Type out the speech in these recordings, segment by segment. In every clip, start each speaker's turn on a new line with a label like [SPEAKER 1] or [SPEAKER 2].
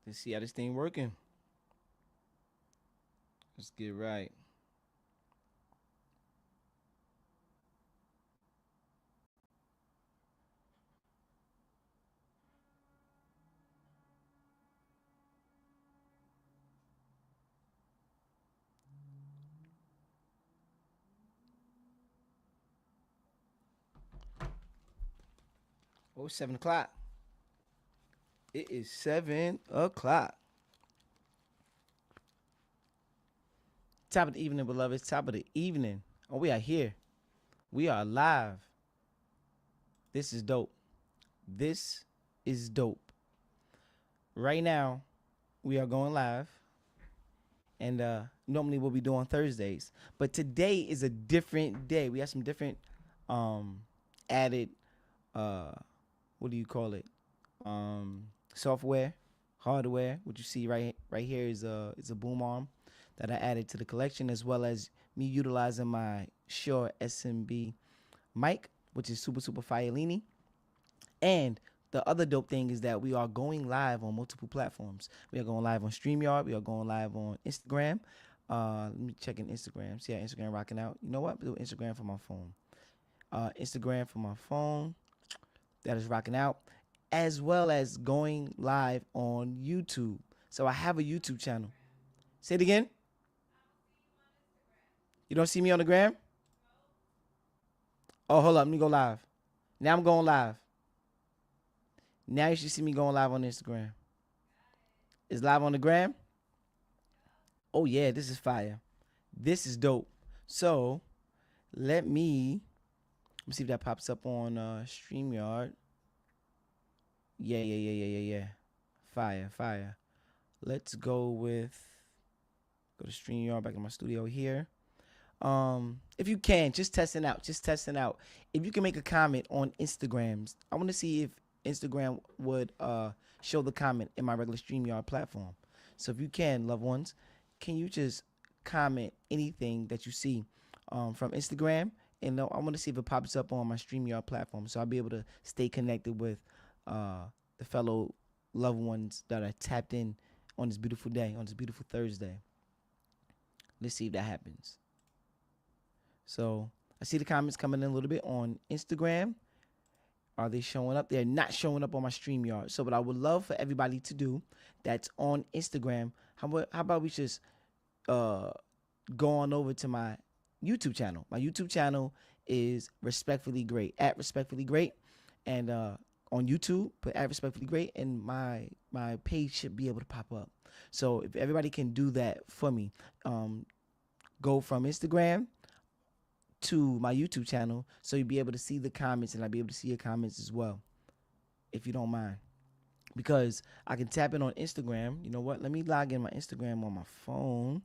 [SPEAKER 1] Let's see how this thing working. Let's get right. Oh, it's 7 o'clock. It is 7 o'clock. Top of the evening, beloveds. Top of the evening. Oh, we are here. We are live. This is dope. This is dope. Right now, we are going live. And normally we'll be doing Thursdays. But today is a different day. We have some different added what do you call it? Software, hardware. What you see right here is a boom arm that I added to the collection, as well as me utilizing my Shure SMB mic, which is super Fiolini. And the other dope thing is that we are going live on multiple platforms. We are going live on StreamYard. We are going live on Instagram. Let me check in Instagram. See how Instagram rocking out. You know what? Do Instagram for my phone. Instagram for my phone. That is rocking out. As well as going live on YouTube. So I have a YouTube channel. Say it again. You don't see me on the gram? Oh, hold up. Let me go live. Now I'm going live. Now you should see me going live on Instagram. It's live on the gram. Oh yeah, this is fire. This is dope. So let me see if that pops up on StreamYard. Yeah. Fire. Let's go to StreamYard, back in my studio here. If you can, just testing out. If you can make a comment on Instagrams, I want to see if Instagram would show the comment in my regular StreamYard platform. So if you can, loved ones, can you just comment anything that you see from Instagram? And I want to see if it pops up on my StreamYard platform, so I'll be able to stay connected with the fellow loved ones that are tapped in on this beautiful day, on this beautiful Thursday. Let's see if that happens. So I see the comments coming in a little bit on Instagram. Are they showing up? They're not showing up on my StreamYard. So what I would love for everybody to do that's on Instagram, how about we just go on over to my YouTube channel. My YouTube channel is Respectfully Great, at Respectfully Great. And on YouTube, put at Respectfully Great, and my page should be able to pop up. So if everybody can do that for me, go from Instagram to my YouTube channel, so you'll be able to see the comments, and I'll be able to see your comments as well, if you don't mind. Because I can tap in on Instagram. You know what? Let me log in my Instagram on my phone,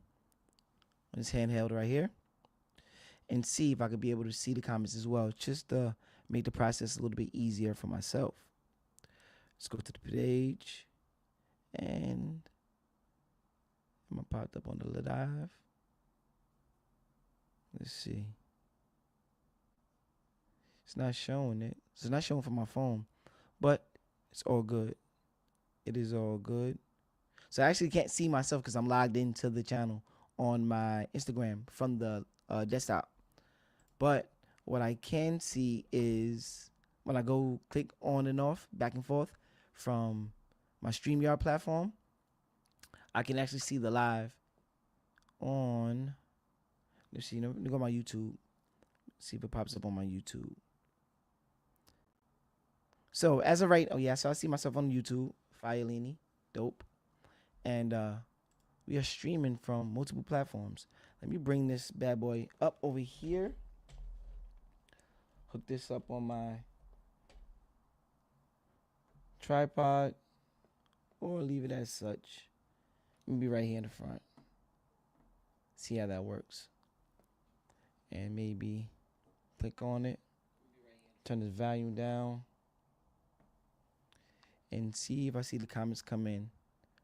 [SPEAKER 1] on this handheld right here, and see if I could be able to see the comments as well, just to make the process a little bit easier for myself. Let's go to the page, and I'm popped up on the live. Let's see. It's not showing it. It's not showing for my phone, but it's all good. It is all good. So I actually can't see myself because I'm logged into the channel on my Instagram from the desktop. But what I can see is when I go click on and off, back and forth from my StreamYard platform, I can actually see the live on, let's see, let me go to my YouTube, see if it pops up on my YouTube. So as of right, oh yeah, so I see myself on YouTube, Fiolini, dope. And we are streaming from multiple platforms. Let me bring this bad boy up over here. Hook this up on my tripod, or leave it as such. Let me be right here in the front. See how that works. And maybe click on it. Turn this volume down. And see if I see the comments come in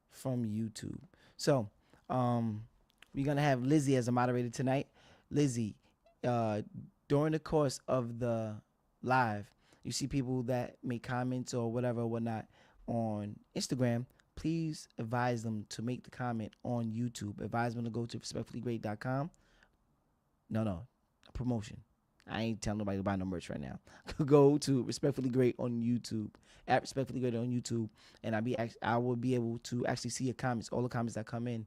[SPEAKER 1] from YouTube. So, we're gonna have Lizzie as a moderator tonight. Lizzie, during the course of the live, you see people that make comments or whatever, whatnot on Instagram. please advise them to make the comment on YouTube. Advise them to go to respectfullygreat.com. No, promotion. I ain't telling nobody to buy no merch right now. Go to Respectfully Great on YouTube, at Respectfully Great on YouTube, and I will be able to actually see your comments. All the comments that come in,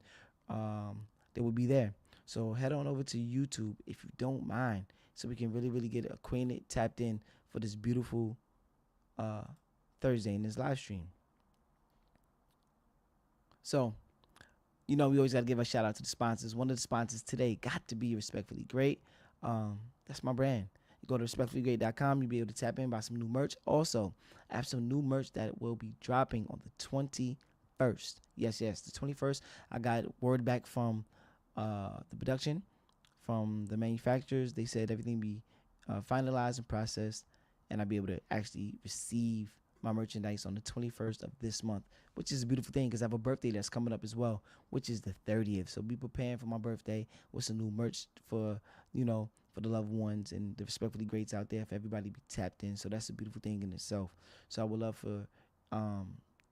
[SPEAKER 1] they will be there. So head on over to YouTube if you don't mind, so we can really get acquainted, tapped in for this beautiful uh, Thursday in this live stream. So, we always got to give a shout out to the sponsors. One of the sponsors today got to be Respectfully Great. That's my brand. You go to respectfullygreat.com. You'll be able to tap in, buy some new merch. Also, I have some new merch that will be dropping on the 21st. Yes, the 21st. I got word back from the production, from the manufacturers. They said everything be finalized and processed, and I'll be able to actually receive my merchandise on the 21st of this month, which is a beautiful thing because I have a birthday that's coming up as well, which is the 30th. So be preparing for my birthday with some new merch for, for the loved ones and the Respectfully Greats out there, for everybody to be tapped in. So that's a beautiful thing in itself. So I would love for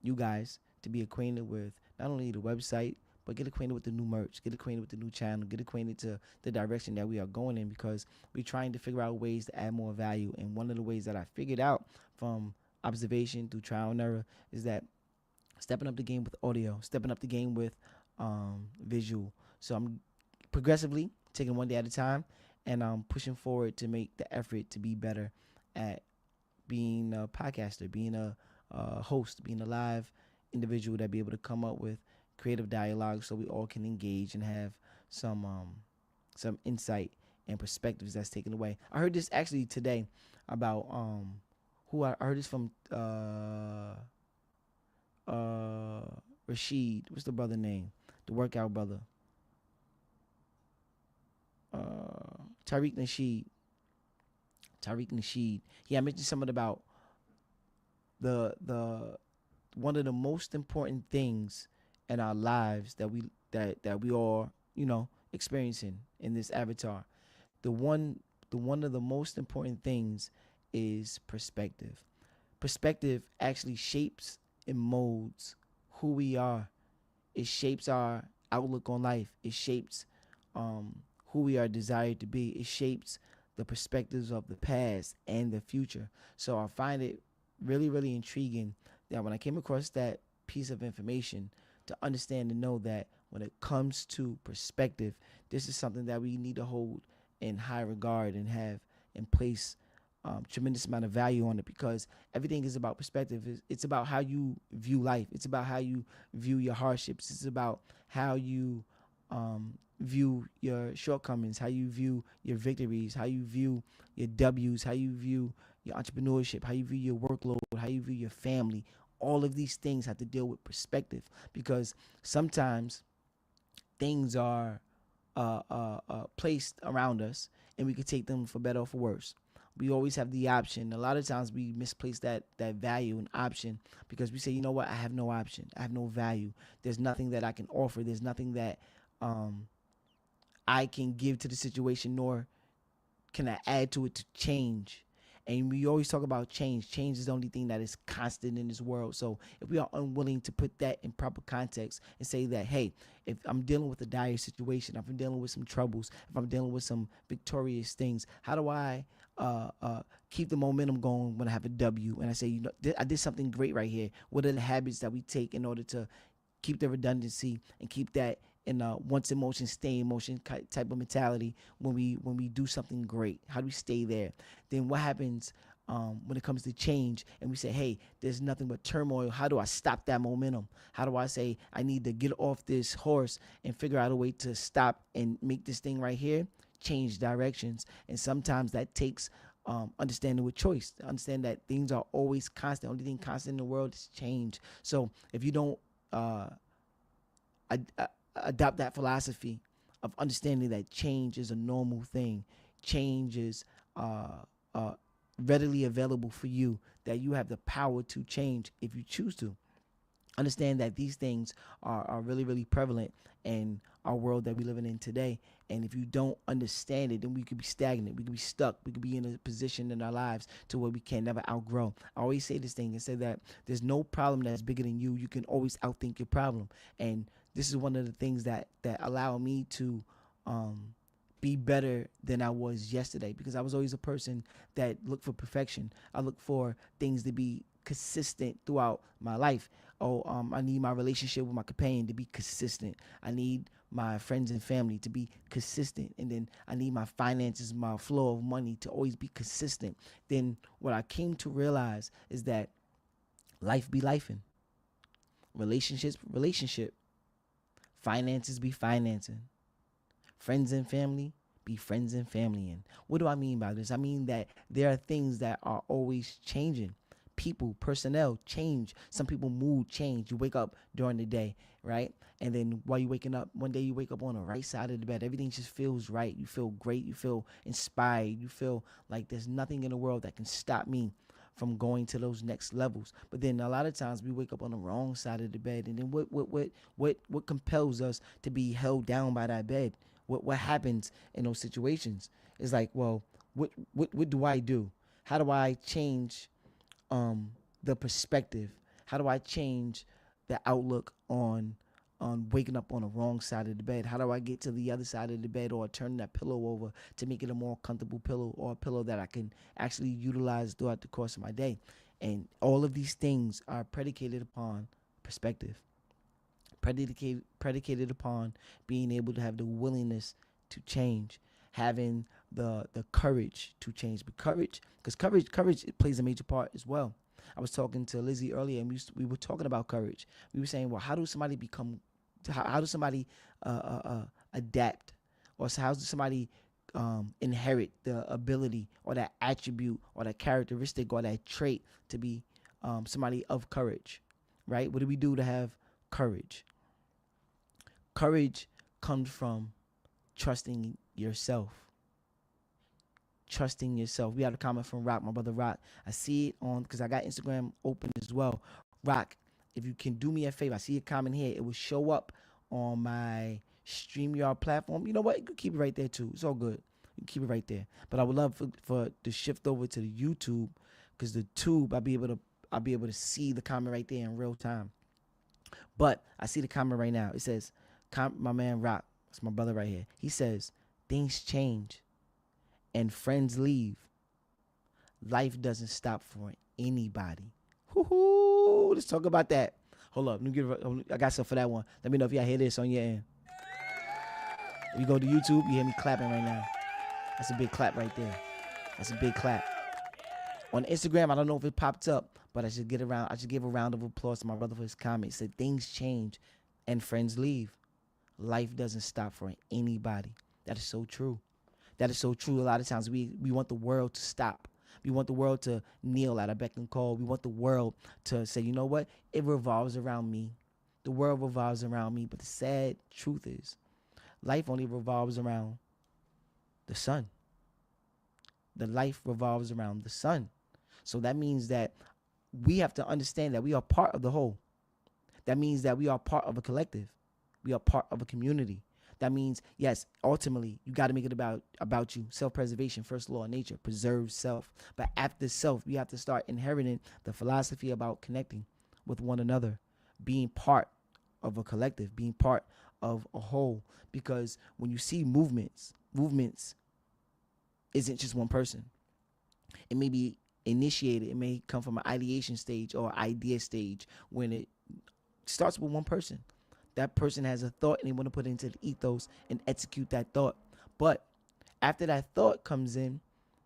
[SPEAKER 1] you guys to be acquainted with not only the website, but get acquainted with the new merch, get acquainted with the new channel, get acquainted to the direction that we are going in, because we're trying to figure out ways to add more value. And one of the ways that I figured out from observation through trial and error is that stepping up the game with audio, stepping up the game with visual. So I'm progressively taking one day at a time, and I'm pushing forward to make the effort to be better at being a podcaster, being a host, being a live individual that be able to come up with creative dialogue so we all can engage and have some insight and perspectives that's taken away. I heard this actually today about who I heard this from Rashid. What's the brother name? The workout brother. Tariq Nasheed. Yeah, I mentioned something about the one of the most important things in our lives that we all experiencing in this avatar. One of the most important things is perspective. Perspective actually shapes and molds who we are. It shapes our outlook on life. It shapes who we are desired to be. It shapes the perspectives of the past and the future. So I find it really intriguing that when I came across that piece of information, to understand and know that when it comes to perspective, this is something that we need to hold in high regard and have in place tremendous amount of value on it, because everything is about perspective. It's about how you view life. It's about how you view your hardships. It's about how you view your shortcomings, how you view your victories, how you view your W's, how you view your entrepreneurship, how you view your workload, how you view your family. All of these things have to deal with perspective, because sometimes things are placed around us and we could take them for better or for worse. We always have the option. A lot of times we misplace that value and option because we say, you know what, I have no option. I have no value. There's nothing that I can offer. There's nothing that I can give to the situation, nor can I add to it to change. And we always talk about change. Change is the only thing that is constant in this world. So if we are unwilling to put that in proper context and say that, hey, if I'm dealing with a dire situation, if I'm dealing with some troubles, if I'm dealing with some victorious things, how do I keep the momentum going when I have a W? And I say, I did something great right here. What are the habits that we take in order to keep the redundancy and keep that in a once in motion, stay in motion type of mentality when we do something great? How do we stay there? Then what happens when it comes to change and we say, hey, there's nothing but turmoil? How do I stop that momentum? How do I say I need to get off this horse and figure out a way to stop and make this thing right here change directions? And sometimes that takes understanding with choice, to understand that things are always constant. The only thing constant in the world is change. So if you don't adopt that philosophy of understanding that change is a normal thing, change is readily available for you, that you have the power to change if you choose to, Understand that these things are really, really prevalent in our world that we're living in today. And if you don't understand it, then we could be stagnant. We could be stuck. We could be in a position in our lives to where we can never outgrow. I always say this thing and say that there's no problem that's bigger than you. You can always outthink your problem. And this is one of the things that allow me to um, be better than I was yesterday, because I was always a person that looked for perfection. I look for things to be consistent throughout my life. Oh, I need my relationship with my companion to be consistent. I need my friends and family to be consistent. And then I need my finances, my flow of money to always be consistent. Then what I came to realize is that life be lifing, relationship, finances be financing, friends and family be friends and family. And what do I mean by this? I mean that there are things that are always changing. People, personnel change. Some people mood change. You wake up during the day, right? And then while you're waking up, one day you wake up on the right side of the bed. Everything just feels right. You feel great. You feel inspired. You feel like there's nothing in the world that can stop me from going to those next levels. But then a lot of times we wake up on the wrong side of the bed, and then what compels us to be held down by that bed? What happens in those situations? It's like, well, what do I do? How do I change the perspective? How do I change the outlook on waking up on the wrong side of the bed? How do I get to the other side of the bed, or turn that pillow over to make it a more comfortable pillow, or a pillow that I can actually utilize throughout the course of my day? And all of these things are predicated upon perspective, predicated upon being able to have the willingness to change, having the courage to change. But courage plays a major part as well. I was talking to Lizzie earlier, and we were talking about courage. We were saying, well, how does somebody become? How does somebody adapt, or how does somebody inherit the ability, or that attribute, or that characteristic, or that trait to be somebody of courage, right? What do we do to have courage? Courage comes from trusting yourself. Trusting yourself. We had a comment from Rock, my brother Rock. I see it on, because I got Instagram open as well. Rock, if you can do me a favor, I see a comment here. It will show up on my StreamYard platform. You know what? You can keep it right there too. It's all good. You can keep it right there. But I would love for to shift over to the YouTube, because the tube I'll be able to see the comment right there in real time. But I see the comment right now. It says, my man Rock, that's my brother right here. He says, things change and friends leave. Life doesn't stop for anybody. Woo-hoo. Let's talk about that. Hold up. I got something for that one. Let me know if y'all hear this on your end. If you go to YouTube, you hear me clapping right now. That's a big clap right there. That's a big clap. On Instagram, I don't know if it popped up, but I should give a round of applause to my brother for his comment. He said, things change and friends leave. Life doesn't stop for anybody. That is so true. That is so true. A lot of times we want the world to stop. We want the world to kneel at our beck and call. We want the world to say, you know what? It revolves around me. The world revolves around me. But the sad truth is, life only revolves around the sun. The life revolves around the sun. So that means that we have to understand that we are part of the whole. That means that we are part of a collective. We are part of a community. That means, yes, ultimately, you got to make it about you. Self-preservation, first law of nature, preserve self. But after self, we have to start inheriting the philosophy about connecting with one another, being part of a collective, being part of a whole. Because when you see movements isn't just one person. It may be initiated. It may come from an ideation stage or idea stage, when it starts with one person. That person has a thought, and they want to put it into the ethos and execute that thought. But after that thought comes in,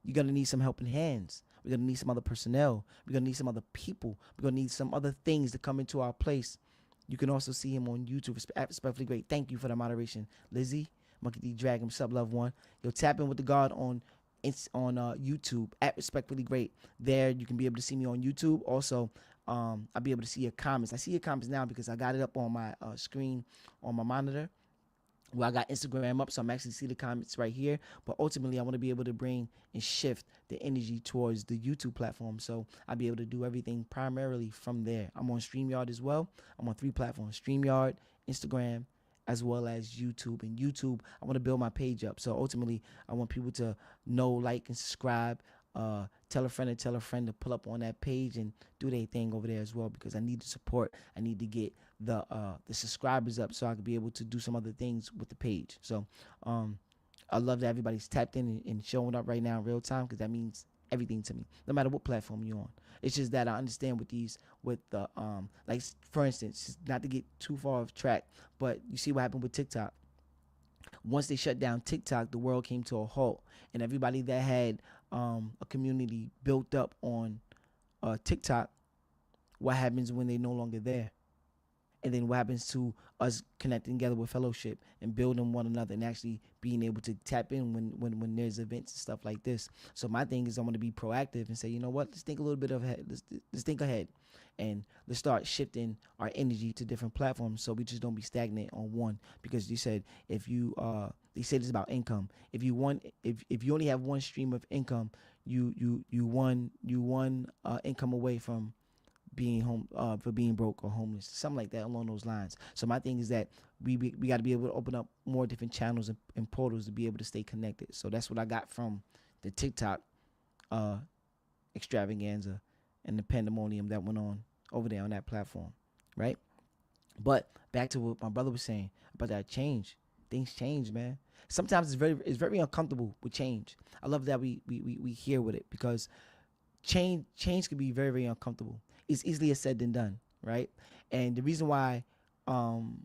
[SPEAKER 1] you're going to need some helping hands. We're going to need some other personnel. We're going to need some other people. We're going to need some other things to come into our place. You can also see him on YouTube. Respectfully great. Thank you for the moderation, Lizzie. Monkey D Dragon, sub love one. Yo, tap in with the God on YouTube at Respectfully Great. There you can be able to see me on YouTube. Also, I'll be able to see your comments. I see your comments now because I got it up on my screen on my monitor. Well, I got Instagram up, so I'm actually see the comments right here. But ultimately, I want to be able to bring and shift the energy towards the YouTube platform, so I'll be able to do everything primarily from there. I'm on StreamYard as well. I'm on 3 platforms: StreamYard, Instagram, as well as YouTube. And YouTube, I want to build my page up. So ultimately, I want people to know, like, and subscribe. Tell a friend and tell a friend to pull up on that page and do their thing over there as well, because I need the support. I need to get the subscribers up so I can be able to do some other things with the page. So um, I love that everybody's tapped in and showing up right now in real time, because that means everything to me, no matter what platform you're on. It's just that I understand with the like, for instance, not to get too far off track, but you see what happened with TikTok. Once they shut down TikTok, the world came to a halt, and everybody that had a community built up on TikTok, what happens when they no longer there? And then what happens to us connecting together with fellowship and building one another and actually being able to tap in when there's events and stuff like this. So my thing is, I want to be proactive and say, you know what, let's think a little bit ahead. Let's think ahead, and let's start shifting our energy to different platforms, so we just don't be stagnant on one. Because you said, if you they say this about income. If you only have one stream of income, you one income away from being home, for being broke or homeless, something like that along those lines. So my thing is that we got to be able to open up more different channels and portals to be able to stay connected. So that's what I got from the TikTok uh, extravaganza and the pandemonium that went on over there on that platform, right? But back to what my brother was saying about that change. Things change, man. Sometimes it's very uncomfortable with change. I love that we hear with it, because change can be very, very uncomfortable. It's easier said than done, right? And the reason why um,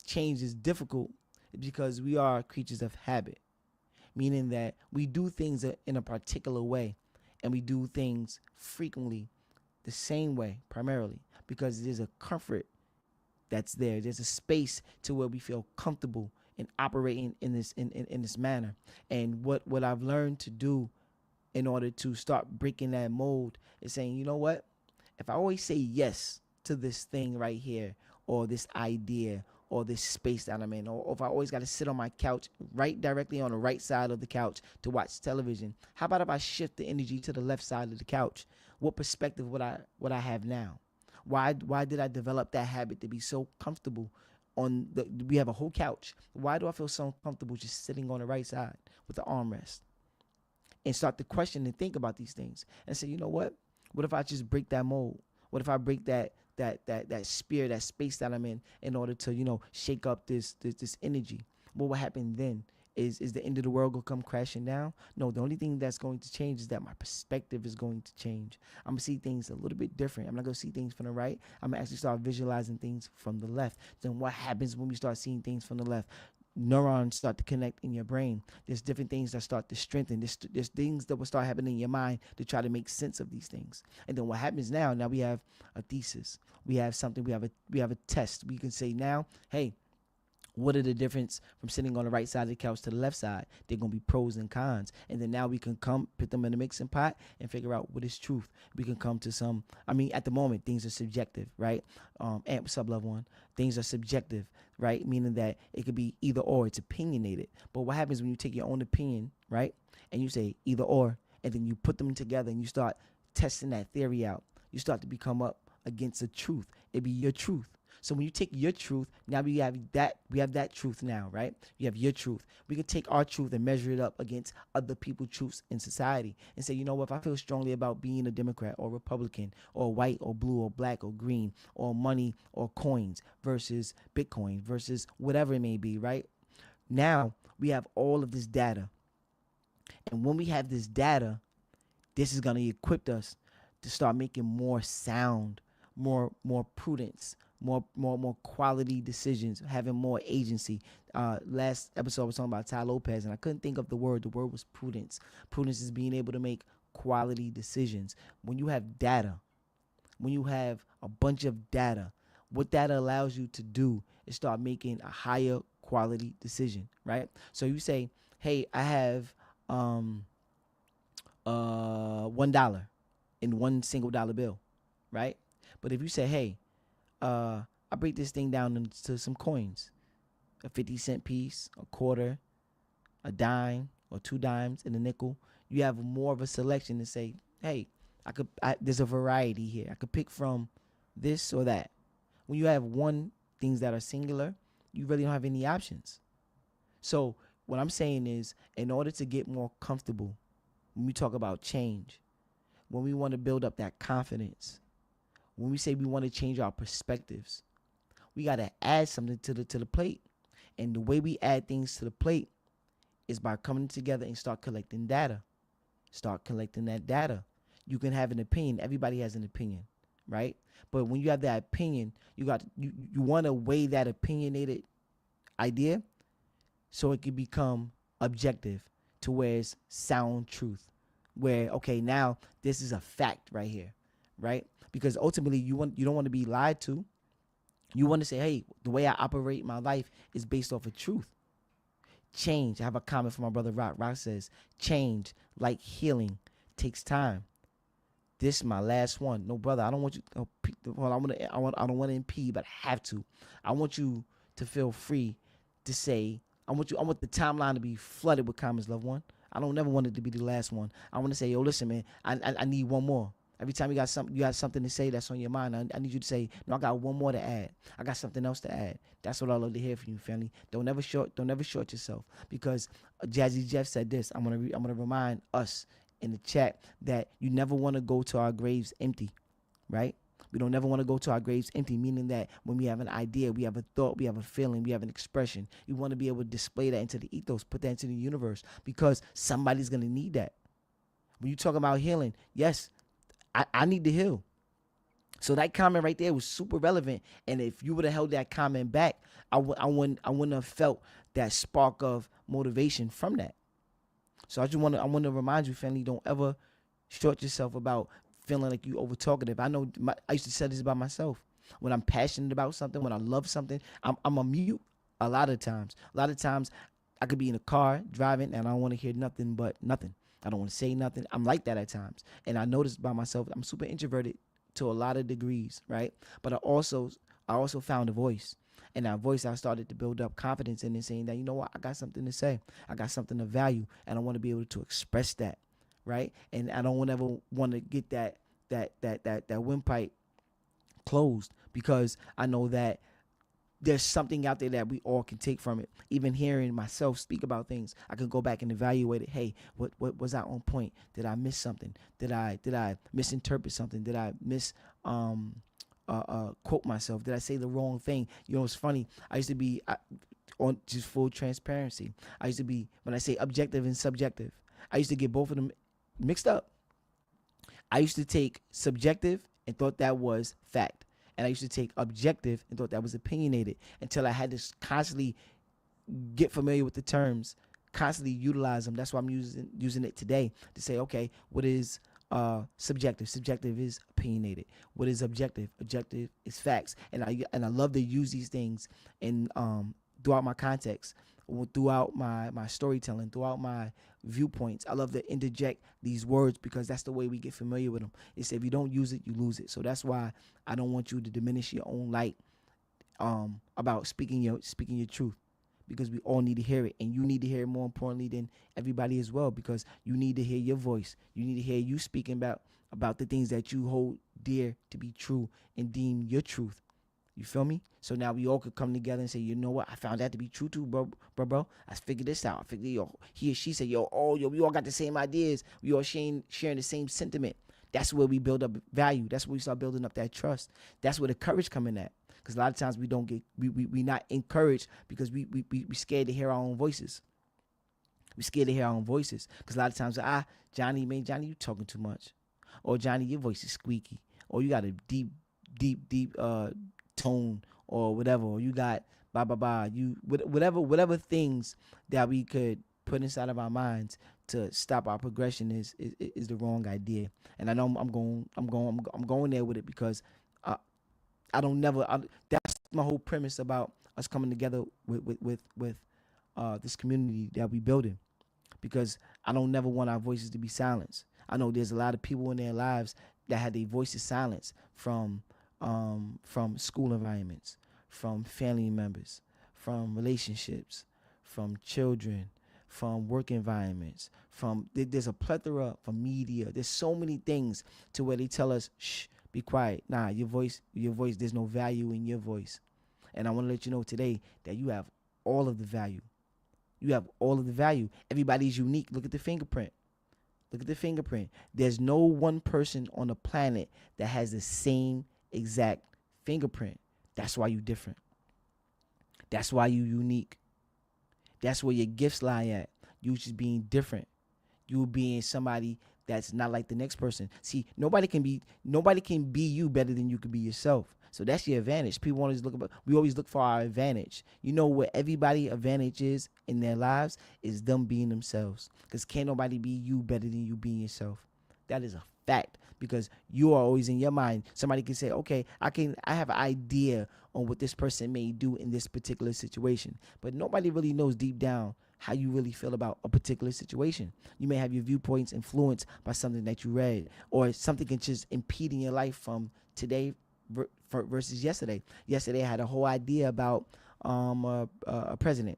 [SPEAKER 1] change is difficult is because we are creatures of habit, meaning that we do things in a particular way, and we do things frequently the same way, primarily because there's a comfort that's there. There's a space to where we feel comfortable in operating in this manner. And what I've learned to do in order to start breaking that mold is saying, you know what? If I always say yes to this thing right here, or this idea, or this space that I'm in, or if I always got to sit on my couch, right directly on the right side of the couch to watch television, how about if I shift the energy to the left side of the couch? What perspective would I have now? Why did I develop that habit to be so comfortable we have a whole couch. Why do I feel so comfortable just sitting on the right side with the armrest? And start to question and think about these things and say, you know what? What if I just break that mold? What if I break that spirit, that space that I'm in order to, shake up this energy? What will happen then? Is the end of the world gonna come crashing down? No, the only thing that's going to change is that my perspective is going to change. I'm gonna see things a little bit different. I'm not gonna see things from the right. I'm gonna actually start visualizing things from the left. Then what happens when we start seeing things from the left? Neurons start to connect in your brain. There's different things that start to strengthen. There's things that will start happening in your mind to try to make sense of these things. And then what happens now? Now we have a thesis. We have something. We have a test. We can say now, hey, what are the difference from sitting on the right side of the couch to the left side? They're going to be pros and cons. And then now we can come put them in a mixing pot and figure out what is truth. We can come to at the moment, things are subjective, right? And what's up, loved one? Things are subjective, right? Meaning that it could be either or, it's opinionated. But what happens when you take your own opinion, right? And you say either or, and then you put them together and you start testing that theory out. You start to become up against the truth. It be your truth. So when you take your truth, now we have that truth now, right? You have your truth. We can take our truth and measure it up against other people's truths in society and say, you know what, if I feel strongly about being a Democrat or Republican or white or blue or black or green or money or coins versus Bitcoin versus whatever it may be, right? Now we have all of this data. And when we have this data, this is going to equip us to start making more sound, more prudence, more quality decisions, having more agency. Last episode I was talking about Ty Lopez, and I couldn't think of the word. The word was prudence. Prudence is being able to make quality decisions. When you have data, when you have a bunch of data, what that allows you to do is start making a higher quality decision, right? So you say, hey, I have $1 in one single dollar bill, right? But if you say, hey, I break this thing down into some coins, a 50 cent piece, a quarter, a dime, or two dimes, and a nickel. You have more of a selection to say, hey, there's a variety here. I could pick from this or that. When you have one things that are singular, you really don't have any options. So what I'm saying is, in order to get more comfortable, when we talk about change, when we want to build up that confidence, when we say we want to change our perspectives, we got to add something to the plate. And the way we add things to the plate is by coming together and start collecting data. Start collecting that data. You can have an opinion. Everybody has an opinion, right? But when you have that opinion, you want to weigh that opinionated idea so it can become objective to where it's sound truth. Where okay, now this is a fact right here, right? Because ultimately you don't want to be lied to. You want to say, hey, the way I operate my life is based off of truth. Change. I have a comment from my brother Rock. Rock says, change, like healing, takes time. This is my last one. No, brother, I don't want you. Well, I don't want to impede, but I have to. I want you to feel free to say. I want the timeline to be flooded with comments, loved one. I don't never want it to be the last one. I want to say, yo, listen, man. I need one more. Every time you got something to say that's on your mind, I need you to say, no, I got one more to add. I got something else to add. That's what I love to hear from you, family. Don't ever short yourself, because Jazzy Jeff said this. I'm gonna remind us in the chat that you never want to go to our graves empty, right? We don't ever want to go to our graves empty, meaning that when we have an idea, we have a thought, we have a feeling, we have an expression, you want to be able to display that into the ethos, put that into the universe, because somebody's gonna need that. When you talk about healing, yes, I need to heal. So that comment right there was super relevant. And if you would have held that comment back, I wouldn't have felt that spark of motivation from that. So I want to remind you, family, don't ever short yourself about feeling like you over talkative. I used to say this about myself. When I'm passionate about something, when I love something, I'm a mute a lot of times. A lot of times I could be in a car driving and I don't want to hear nothing but nothing. I don't want to say nothing. I'm like that at times. And I noticed by myself, I'm super introverted to a lot of degrees, right? But I also found a voice. And that voice, I started to build up confidence in it, saying that, you know what, I got something to say. I got something of value. And I want to be able to express that, right? And I don't ever want to get that windpipe closed, because I know that there's something out there that we all can take from it. Even hearing myself speak about things, I can go back and evaluate it. Hey, what was I on point? Did I miss something? Did I misinterpret something? Did I miss quote myself? Did I say the wrong thing? You know, it's funny. I used to be on just full transparency. I used to be, when I say objective and subjective, I used to get both of them mixed up. I used to take subjective and thought that was fact. And I used to take objective and thought that was opinionated, until I had to constantly get familiar with the terms, constantly utilize them. That's why I'm using it today to say, okay, what is subjective? Subjective is opinionated. What is objective? Objective is facts. And I love to use these things in throughout my context, throughout my storytelling, throughout my viewpoints. I love to interject these words, because that's the way we get familiar with them. It's, if you don't use it, you lose it. So that's why I don't want you to diminish your own light about speaking your truth, because we all need to hear it, and you need to hear it more importantly than everybody as well, because you need to hear your voice. You need to hear you speaking about the things that you hold dear to be true and deem your truth. You feel me? So now we all could come together and say, you know what? I found that to be true too, bro. I figured this out. I figured, yo, he or she said, we all got the same ideas. We all sharing the same sentiment. That's where we build up value. That's where we start building up that trust. That's where the courage come in at. Because a lot of times we not encouraged, because we scared to hear our own voices. We scared to hear our own voices. Because a lot of times, Johnny, you talking too much. Or Johnny, your voice is squeaky. Or you got a deep tone, or whatever, or you got you whatever things that we could put inside of our minds to stop our progression is the wrong idea. And I know I'm going there with it, because that's my whole premise about us coming together with this community that we building, because I don't never want our voices to be silenced. I know there's a lot of people in their lives that had their voices silenced from school environments, from family members, from relationships, from children, from work environments, there's a plethora from media. There's so many things to where they tell us, shh, be quiet. Nah, your voice, there's no value in your voice. And I want to let you know today that you have all of the value. You have all of the value. Everybody's unique. Look at the fingerprint. Look at the fingerprint. There's no one person on the planet that has the same exact fingerprint. That's why you different. That's why you unique. That's where your gifts lie at. You just being different. You being somebody that's not like the next person. See, nobody can be you better than you can be yourself. So that's your advantage. We always look for our advantage. You know what everybody advantage is in their lives is them being themselves. Because can't nobody be you better than you being yourself. That is a fact. Because you are always in your mind. Somebody can say, okay, I have an idea on what this person may do in this particular situation. But nobody really knows deep down how you really feel about a particular situation. You may have your viewpoints influenced by something that you read, or something can just impede in your life from today versus yesterday. Yesterday, I had a whole idea about a president,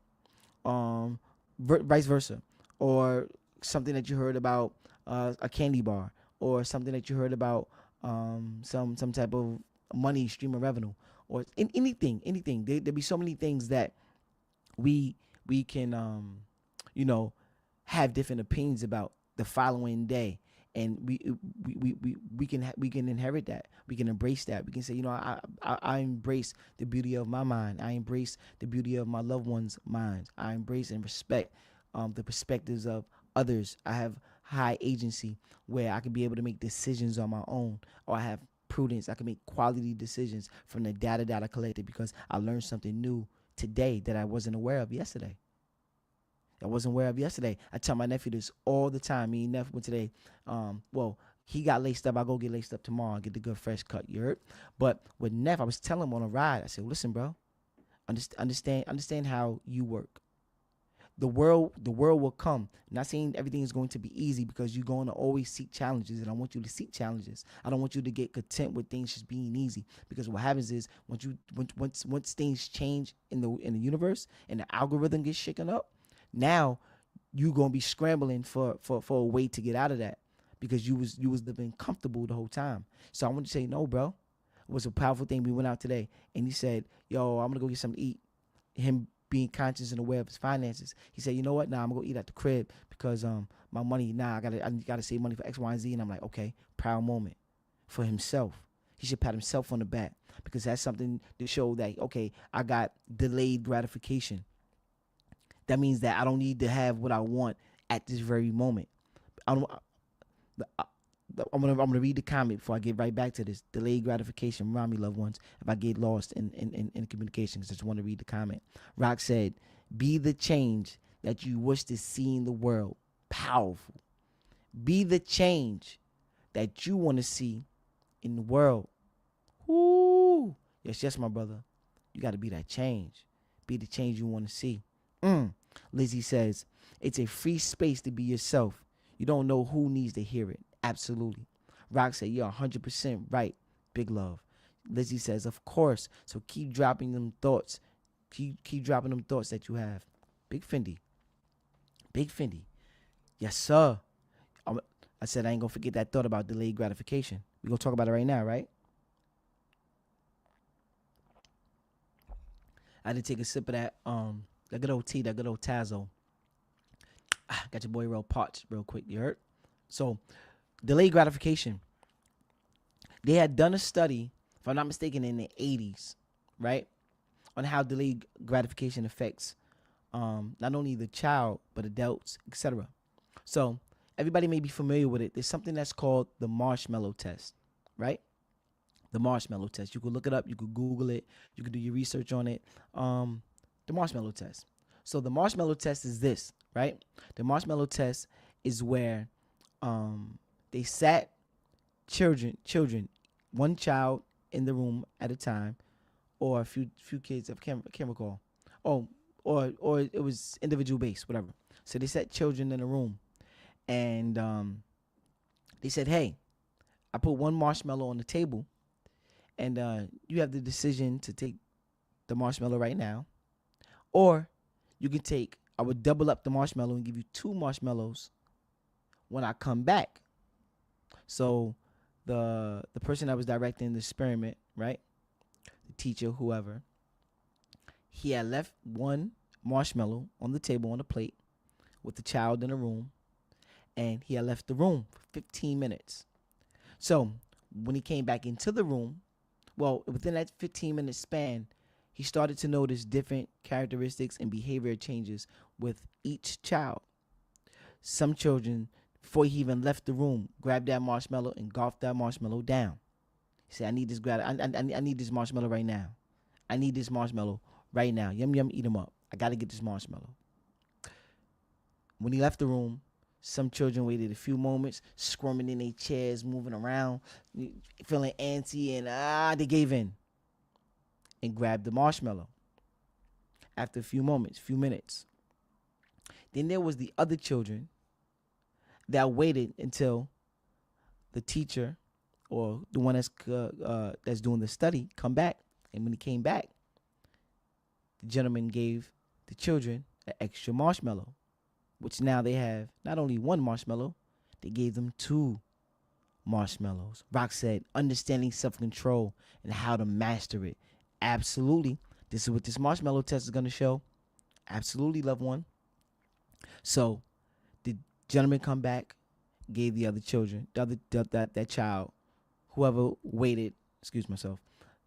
[SPEAKER 1] vice versa, or something that you heard about a candy bar, or something that you heard about some type of money stream of revenue, or anything. There be so many things that we we can have different opinions about the following day, and we can inherit that. We can embrace that. We can say, I embrace the beauty of my mind. I embrace the beauty of my loved ones' minds. I embrace and respect the perspectives of others. I have high agency where I can be able to make decisions on my own, or I have prudence. I can make quality decisions from the data that I collected because I learned something new today that I wasn't aware of yesterday. I tell my nephew this all the time. Me and nephew went today. He got laced up. I go get laced up tomorrow and get the good fresh cut. You heard? But with Neff, I was telling him on a ride. I said, "Listen, bro, understand how you work. The world will come. I'm not saying everything is going to be easy because you're going to always seek challenges, and I want you to seek challenges. I don't want you to get content with things just being easy, because what happens is once things change in the universe and the algorithm gets shaken up, now you're gonna be scrambling for a way to get out of that because you was living comfortable the whole time. So I want to say, no, bro. It was a powerful thing. We went out today, and he said, "Yo, I'm gonna go get something to eat." Him being conscious and aware of his finances, he said, "You know what? Nah, I'm gonna go eat at the crib because my money. Nah, I gotta save money for X, Y, and Z." And I'm like, okay, proud moment for himself. He should pat himself on the back because that's something to show that, okay, I got delayed gratification. That means that I don't need to have what I want at this very moment. I don't, I- I'm gonna read the comment before I get right back to this. Delayed gratification. Remind me, loved ones, if I get lost in communication, because I just want to read the comment. Rock said, "Be the change that you wish to see in the world." Powerful. Be the change that you want to see in the world. Woo! Yes, my brother. You got to be that change. Be the change you want to see. Lizzie says, "It's a free space to be yourself. You don't know who needs to hear it." Absolutely. Rock said, "You're 100% right. Big love." Lizzie says, "Of course. So keep dropping them thoughts. Keep dropping them thoughts that you have." Big Fendi. Big Fendi. Yes, sir. I'm, I said I ain't going to forget that thought about delayed gratification. We're going to talk about it right now, right? I had to take a sip of that good old tea, that good old Tazo. Got your boy real parched real quick. You heard? So, delayed gratification. They had done a study, if I'm not mistaken, in the 80s, right, on how delayed gratification affects not only the child but adults, etc. So everybody may be familiar with it. There's something that's called the marshmallow test, right? The marshmallow test. You could look it up. You could Google it. You could do your research on it. The marshmallow test. So the marshmallow test is this, right? The marshmallow test is where they sat children, one child in the room at a time, or a few kids. I can't recall. Oh, or it was individual based, whatever. So they set children in a room, and they said, "Hey, I put one marshmallow on the table, and you have the decision to take the marshmallow right now, Or you can take, I would double up the marshmallow and give you 2 marshmallows when I come back. So the person that was directing the experiment, right? The teacher, whoever, he had left 1 marshmallow on the table on the plate with the child in the room, and he had left the room for 15 minutes. So when he came back into the room, well, within that 15-minute span, he started to notice different characteristics and behavior changes with each child. Some children, before he even left the room, grabbed that marshmallow and golfed that marshmallow down. He said, I need this marshmallow right now. I need this marshmallow right now. Yum, yum, eat them up. I got to get this marshmallow. When he left the room, some children waited a few moments, squirming in their chairs, moving around, feeling antsy, and they gave in and grabbed the marshmallow. After a few minutes. Then there was the other children that waited until the teacher or the one that's doing the study come back. And when he came back, the gentleman gave the children an extra marshmallow, which now they have not only 1 marshmallow, they gave them 2 marshmallows. Rock said, understanding self-control and how to master it. Absolutely. This is what this marshmallow test is going to show. Absolutely, loved one. So the gentleman come back, gave the other children, that child, whoever waited,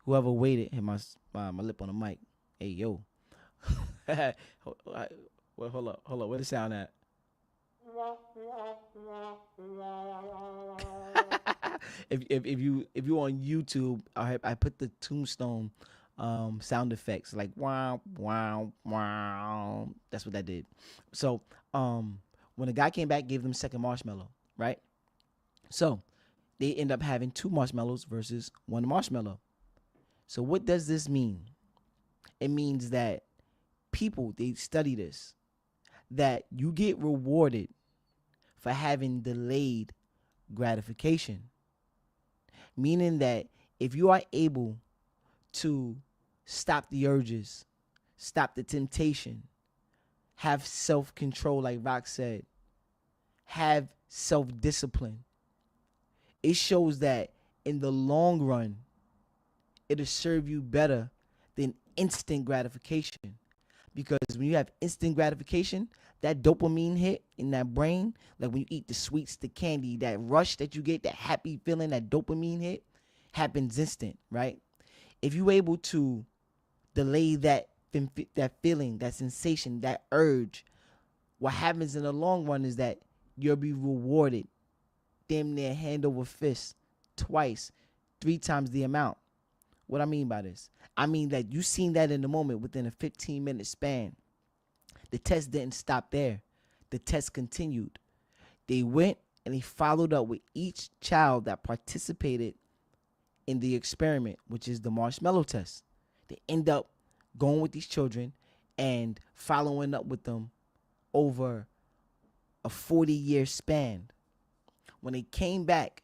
[SPEAKER 1] whoever waited, hit my lip on the mic. Hey, yo. Well, hold up. Where the sound at? if you on YouTube, I put the tombstone sound effects like wow wow wow. That's what that did. So when the guy came back, gave them second marshmallow, right? So they end up having 2 marshmallows versus 1 marshmallow. So what does this mean? It means that people, they study this, that you get rewarded for having delayed gratification. Meaning that if you are able to stop the urges, stop the temptation, have self-control, like Rock said, have self-discipline, it shows that in the long run, it'll serve you better than instant gratification. Because when you have instant gratification, that dopamine hit in that brain, like when you eat the sweets, the candy, that rush that you get, that happy feeling, that dopamine hit, happens instant, right? If you're able to delay that feeling, that sensation, that urge, what happens in the long run is that you'll be rewarded damn near hand over fist, twice, 3 times the amount. What I mean by this? I mean that you seen that in the moment within a 15-minute span. The test didn't stop there. The test continued. They went and they followed up with each child that participated in the experiment, which is the marshmallow test. They end up going with these children and following up with them over a 40-year span. When they came back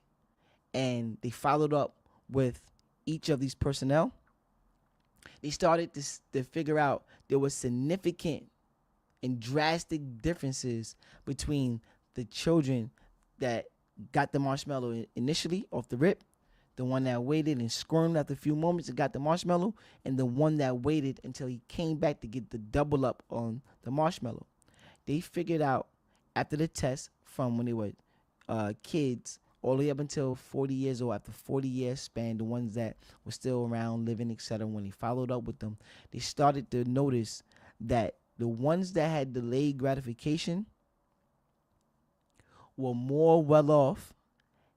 [SPEAKER 1] and they followed up with each of these personnel, they started to figure out there was significant and drastic differences between the children that got the marshmallow initially off the rip, the one that waited and squirmed after a few moments and got the marshmallow, and the one that waited until he came back to get the double up on the marshmallow. They figured out after the test, from when they were kids all the way up until 40 years old, after 40 years span, the ones that were still around, living, etc., when they followed up with them, they started to notice that the ones that had delayed gratification were more well off,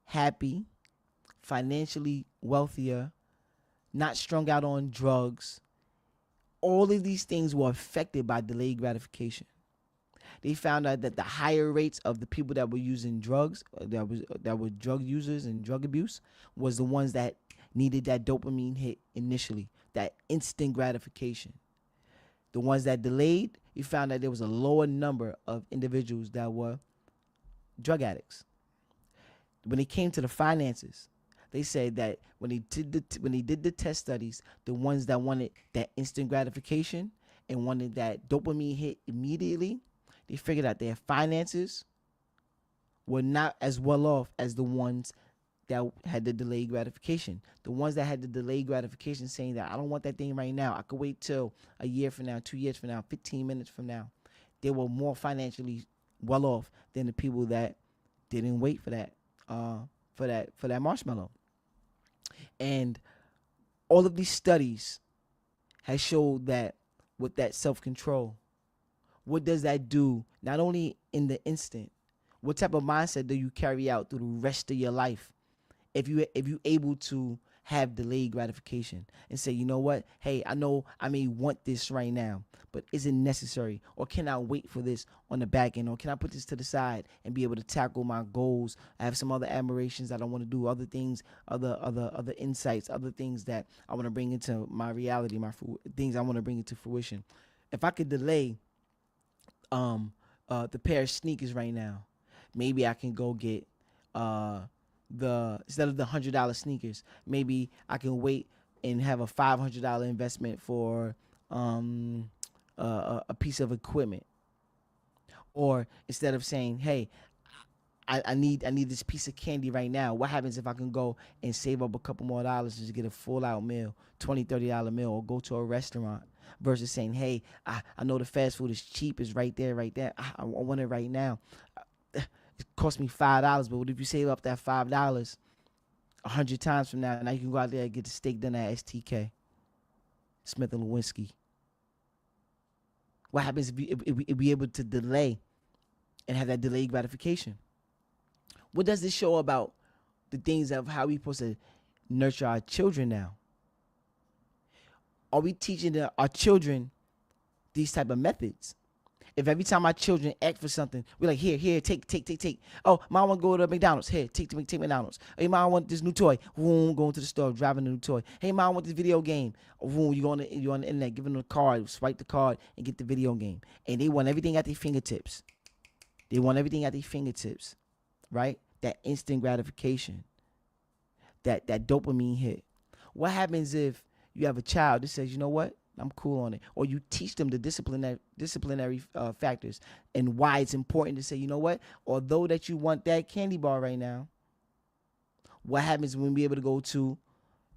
[SPEAKER 1] happy, financially wealthier, not strung out on drugs. All of these things were affected by delayed gratification. They found out that the higher rates of the people that were using drugs, that were drug users and drug abuse, was the ones that needed that dopamine hit initially, that instant gratification. The ones that delayed, you found that there was a lower number of individuals that were drug addicts. When it came to the finances, they said that when they did the test studies, the ones that wanted that instant gratification and wanted that dopamine hit immediately, they figured out their finances were not as well off as the ones that had the delayed gratification. The ones that had the delayed gratification saying that I don't want that thing right now. I could wait till a year from now, 2 years from now, 15 minutes from now. They were more financially well off than the people that didn't wait for that marshmallow. And all of these studies has showed that with that self-control, what does that do not only in the instant, what type of mindset do you carry out through the rest of your life if you able to have delayed gratification and say, you know what, hey, I know I may want this right now, but is it necessary, or can I wait for this on the back end, or can I put this to the side and be able to tackle my goals? I have some other admirations that I want to do, other things, other insights, other things that I want to bring into my reality, things I want to bring into fruition. If I could delay the pair of sneakers right now, maybe I can go get the instead of the $100 sneakers, maybe I can wait and have a $500 investment for a piece of equipment. Or instead of saying, hey, I need this piece of candy right now, what happens if I can go and save up a couple more dollars just to get a full out meal, $20-$30 meal, or go to a restaurant, versus saying, hey, I know the fast food is cheap, it's right there, I want it right now. It cost me $5, but what if you save up that $5 100 times from now? Now you can go out there and get the steak done at STK, Smith and Lewinsky. What happens if we able to delay and have that delayed gratification? What does this show about the things of how we supposed to nurture our children now? Are we teaching our children these type of methods? If every time our children ask for something, we're like, here, take. Oh, mom want to go to McDonald's. Here, take McDonald's. Hey, mom, I want this new toy. Boom, going to the store, driving the new toy. Hey, mom, I want this video game. Boom, you on the internet, give them the card, swipe the card, and get the video game. And they want everything at their fingertips. Right? That instant gratification, that dopamine hit. What happens if you have a child that says, you know what? I'm cool on it. Or you teach them the disciplinary factors and why it's important to say, you know what? Although that you want that candy bar right now, what happens when we able to go to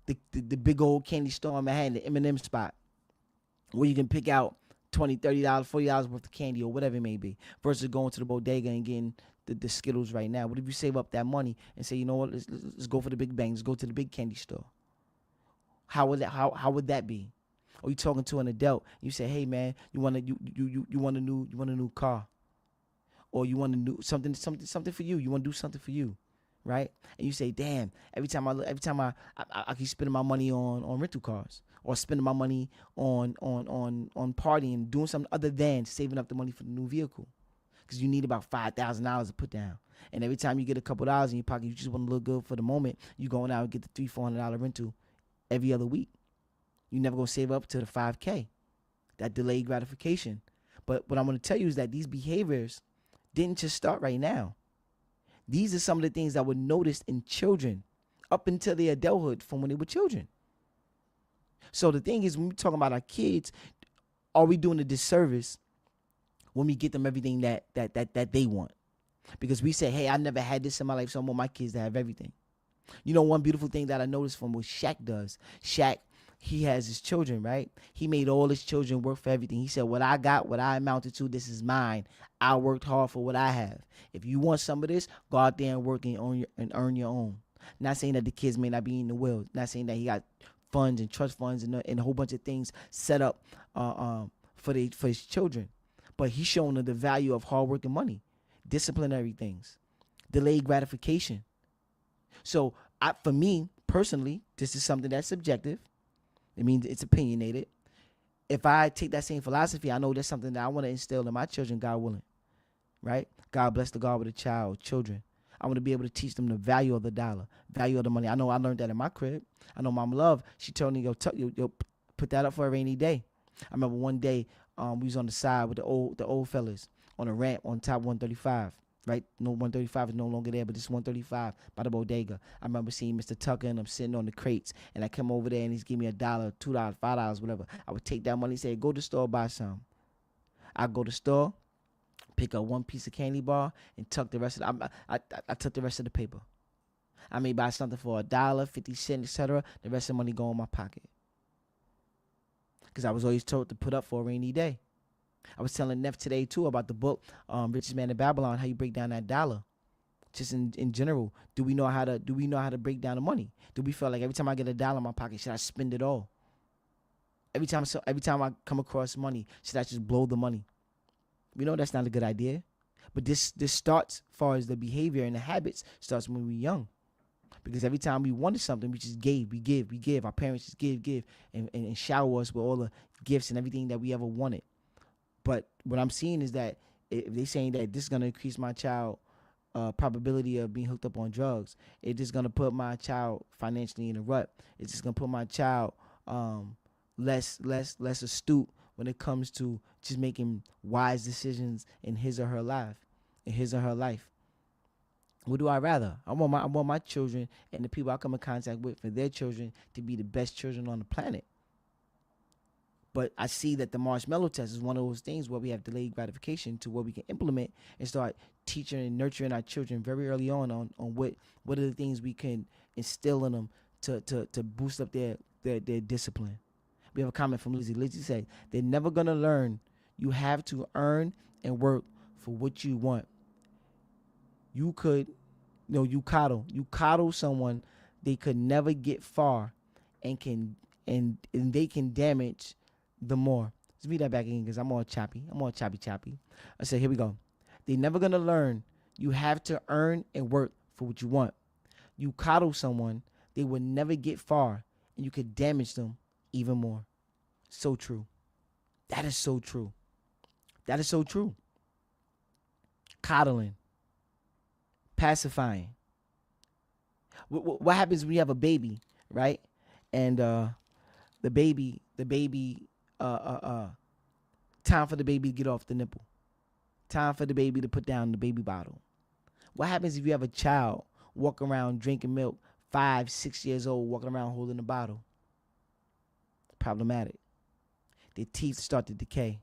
[SPEAKER 1] the big old candy store in Manhattan, the M&M spot, where you can pick out $20, $30, $40 worth of candy or whatever it may be, versus going to the bodega and getting the Skittles right now? What if you save up that money and say, you know what? Let's go for the big bang. Let's go to the big candy store. How would that be? Or you talking to an adult, you say, "Hey man, you want a new car, or you want a new something for you. You want to do something for you, right?" And you say, "Damn, every time I keep spending my money on rental cars, or spending my money on partying, doing something other than saving up the money for the new vehicle, because you need about $5,000 to put down. And every time you get a couple dollars in your pocket, you just want to look good for the moment. You going out and get the $300-$400 rental every other week. You never gonna save up to the $5K, that delayed gratification. But what I'm gonna tell you is that these behaviors didn't just start right now. These are some of the things that were noticed in children up until their adulthood from when they were children. So the thing is, when we're talking about our kids, are we doing a disservice when we get them everything that they want? Because we say, hey, I never had this in my life, so I want my kids to have everything. You know, one beautiful thing that I noticed from what Shaq does. Shaq, he has his children, right? He made all his children work for everything. He said, what I got, what I amounted to, this is mine. I worked hard for what I have. If you want some of this, go out there and work and earn your own. Not saying that the kids may not be in the will. Not saying that he got funds and trust funds and a whole bunch of things set up for his children. But he's showing them the value of hard work and money, disciplinary things, delayed gratification. So for me personally, this is something that's subjective. It means it's opinionated. If I take that same philosophy, I know that's something that I want to instill in my children, God willing, right? God bless the God with a child, children. I want to be able to teach them the value of the dollar, value of the money. I know I learned that in my crib. I know Mama Love, she told me, yo, put that up for a rainy day. I remember one day we was on the side with the old fellas on a ramp on top 135. right? No 135 is no longer there, but this 135 by the bodega. I remember seeing Mr. Tucker and I'm sitting on the crates, and I come over there and he's giving me $1, $2, $5, whatever. I would take that money, say, go to the store, buy some. I go to the store, pick up one piece of candy bar, and tuck the rest of the, I took the rest of the paper. I may buy something for $1, 50 cents, etc. The rest of the money go in my pocket. Because I was always told to put up for a rainy day. I was telling Neff today too about the book, Richest Man in Babylon, how you break down that dollar. Just in general, do we know how to break down the money? Do we feel like every time I get $1 in my pocket, should I spend it all? Every time I come across money, should I just blow the money? We know that's not a good idea. But this starts, as far as the behavior and the habits, starts when we're young. Because every time we wanted something, we just gave, we give. Our parents just give, and shower us with all the gifts and everything that we ever wanted. But what I'm seeing is that if they're saying that this is going to increase my child probability of being hooked up on drugs, it's just going to put my child financially in a rut. It's just going to put my child less astute when it comes to just making wise decisions in his or her life. What do I rather? I want my children and the people I come in contact with for their children to be the best children on the planet. But I see that the marshmallow test is one of those things where we have delayed gratification to where we can implement and start teaching and nurturing our children very early on what are the things we can instill in them to boost up their discipline. We have a comment from Lizzie. Lizzie said, they're never going to learn. You have to earn and work for what you want. You coddle someone, they could never get far and they can damage the more. Let's read that back again because I'm all choppy. I said, here we go. They're never going to learn. You have to earn and work for what you want. You coddle someone, they will never get far, and you could damage them even more. So true. That is so true. Coddling. Pacifying. What happens when you have a baby, right? And the baby, time for the baby to get off the nipple. Time for the baby to put down the baby bottle. What happens if you have a child walking around drinking milk, 5, 6 years old, walking around holding a bottle? Problematic. Their teeth start to decay.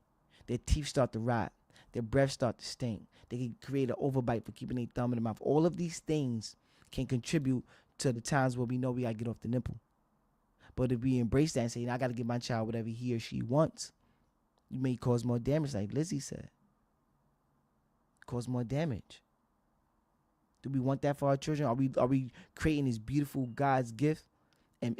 [SPEAKER 1] Their teeth start to rot. Their breath start to stink. They can create an overbite for keeping their thumb in the mouth. All of these things can contribute to the times where we know we got to get off the nipple. But if we embrace that and say, I got to give my child whatever he or she wants, you may cause more damage, like Lizzie said. Cause more damage. Do we want that for our children? Are we creating this beautiful God's gift and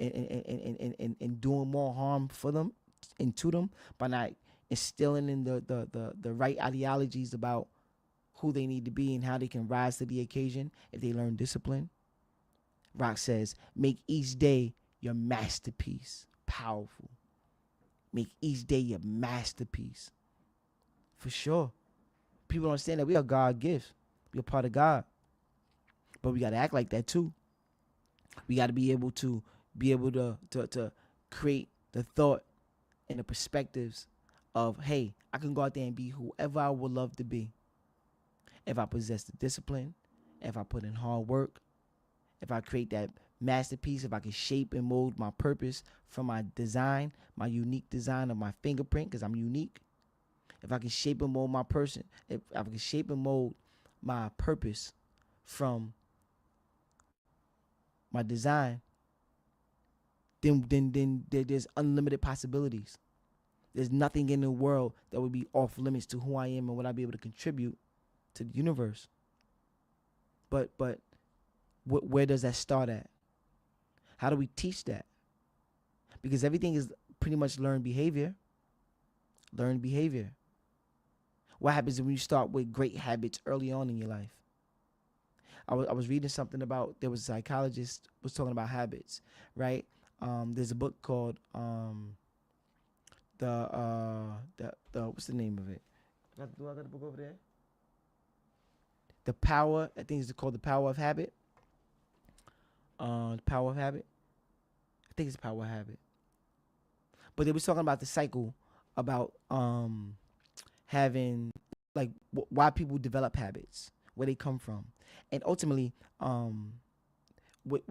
[SPEAKER 1] doing more harm for them and to them by not instilling in the right ideologies about who they need to be and how they can rise to the occasion if they learn discipline? Rock says, make each day your masterpiece. Powerful. Make each day your masterpiece. For sure. People don't understand that we are God gifts. We're part of God. But we got to act like that too. We got to be able to create the thought and the perspectives of, hey, I can go out there and be whoever I would love to be. If I possess the discipline, if I put in hard work, if I create that masterpiece, if I can shape and mold my purpose from my design, my unique design of my fingerprint, because I'm unique. If I can shape and mold my person, if I can shape and mold my purpose from my design, then there's unlimited possibilities. There's nothing in the world that would be off limits to who I am and what I'd be able to contribute to the universe. But where does that start at? How do we teach that? Because everything is pretty much learned behavior. Learned behavior. What happens when you start with great habits early on in your life? I was reading something about, there was a psychologist was talking about habits, right? There's a book called the what's the name of it? Do I got the book over there? The Power, I think it's called The Power of Habit. The Power of Habit. I think it's The Power of Habit. But they was talking about the cycle about having, like, why people develop habits. where they come from, and ultimately, what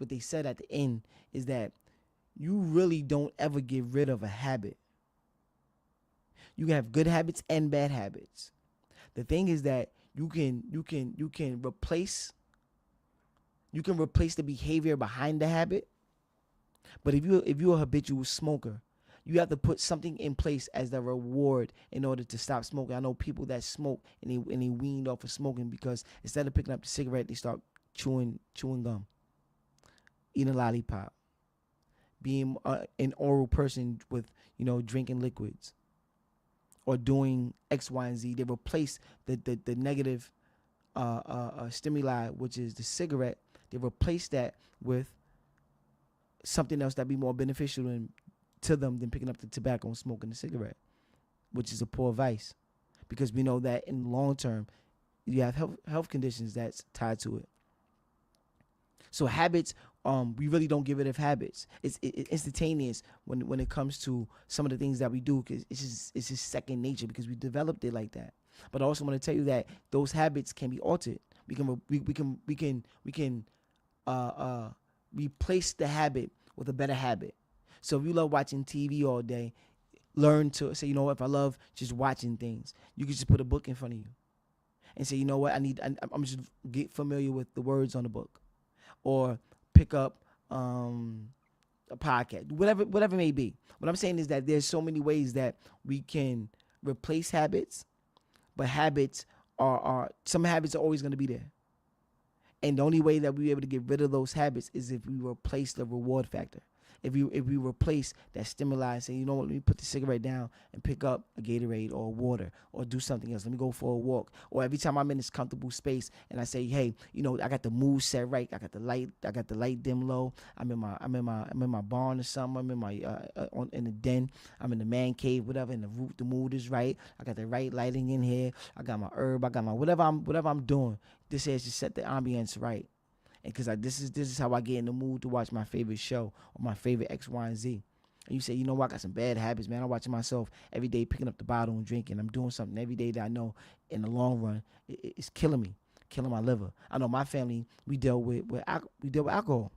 [SPEAKER 1] they said at the end is that you really don't ever get rid of a habit. You can have good habits and bad habits. The thing is that you can replace the behavior behind the habit. But if you're a habitual smoker, you have to put something in place as the reward in order to stop smoking. I know people that smoke and they weaned off of smoking because instead of picking up the cigarette, they start chewing gum, eating a lollipop, being an oral person with drinking liquids or doing X, Y, and Z. They replace the negative stimuli, which is the cigarette. They replace that with something else that be more beneficial to them than picking up the tobacco and smoking the cigarette, which is a poor vice, because we know that in the long term you have health conditions that's tied to it. So habits, we really don't get rid of habits. It's instantaneous when it comes to some of the things that we do, because it's just second nature because we developed it like that. But I also want to tell you that those habits can be altered. We can replace the habit with a better habit. So if you love watching TV all day, learn to say, if I love just watching things, you can just put a book in front of you and say, you know what, I'm just get familiar with the words on the book, or pick up a podcast, whatever it may be. What I'm saying is that there's so many ways that we can replace habits, but habits are some habits are always going to be there. And the only way that we are able to get rid of those habits is if we replace the reward factor. If we replace that stimuli and say, you know what, let me put the cigarette down and pick up a Gatorade or water or do something else. Let me go for a walk. Or every time I'm in this comfortable space and I say, hey, I got the mood set right. I got the light dim low. I'm in my barn or something. I'm in my in the den. I'm in the man cave, whatever. And the mood is right. I got the right lighting in here. I got my herb. I got my whatever I'm doing. This is to set the ambience right. And because this is how I get in the mood to watch my favorite show or my favorite X, Y, and Z. And you say, you know what, I got some bad habits, man. I'm watching myself every day, picking up the bottle and drinking. I'm doing something every day that I know in the long run it's killing me, killing my liver. I know my family, we deal with alcohol.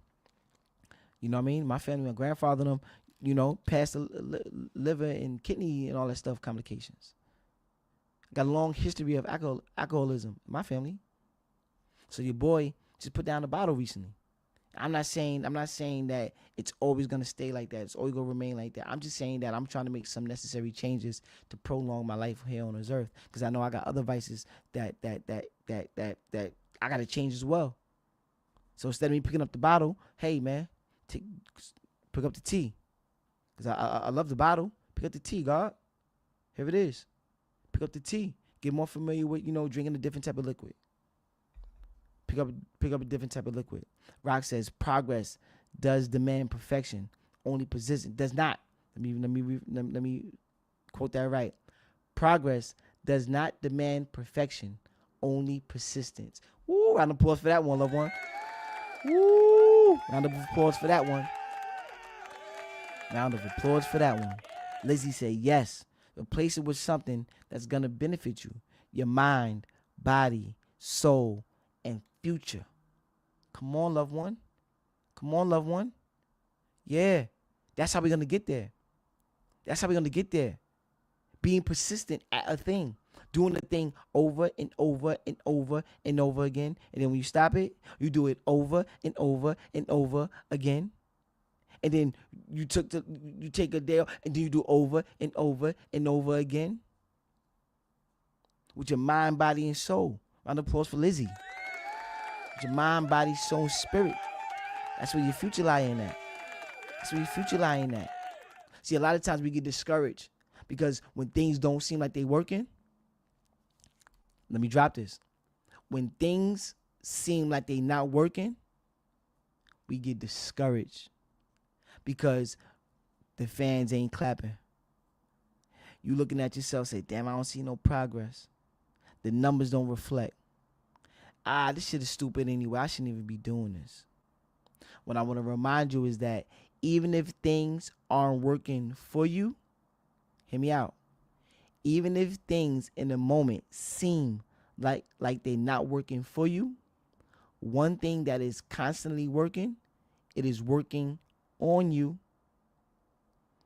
[SPEAKER 1] You know what I mean? My family, my grandfather and them, passed the liver and kidney and all that stuff complications. Got a long history of alcoholism in my family. So your boy just put down the bottle recently. I'm not saying that it's always gonna stay like that. It's always gonna remain like that. I'm just saying that I'm trying to make some necessary changes to prolong my life here on this earth, because I know I got other vices that I gotta change as well. So instead of me picking up the bottle, hey man, pick up the tea, because I love the bottle. Pick up the tea, God. Here it is. Pick up the tea. Get more familiar with drinking a different type of liquid. Pick up a different type of liquid. Rock says progress does demand perfection. Only persistence does not. Let me quote that right. Progress does not demand perfection. Only persistence. Woo! Round of applause for that one, loved one. Woo! Round of applause for that one. Round of applause for that one. Lizzie said yes. Replace it with something that's gonna benefit you, your mind, body, soul, and future. Come on, loved one. Come on, loved one. Yeah. That's how we're going to get there. That's how we're going to get there. Being persistent at a thing. Doing the thing over and over and over and over again. And then when you stop it, you do it over and over and over again. And then you take a day and then you do over and over and over again. With your mind, body, and soul. Round of applause for Lizzie. Your mind, body, soul, spirit. That's where your future lying at. That's where your future lying at. See, a lot of times we get discouraged because when things don't seem like they working, let me drop this. When things seem like they not working, we get discouraged because the fans ain't clapping. You looking at yourself, say, damn, I don't see no progress. The numbers don't reflect. This shit is stupid anyway. I shouldn't even be doing this. What I want to remind you is that even if things aren't working for you, hear me out. Even if things in the moment seem like they're not working for you, one thing that is constantly working, it is working on you.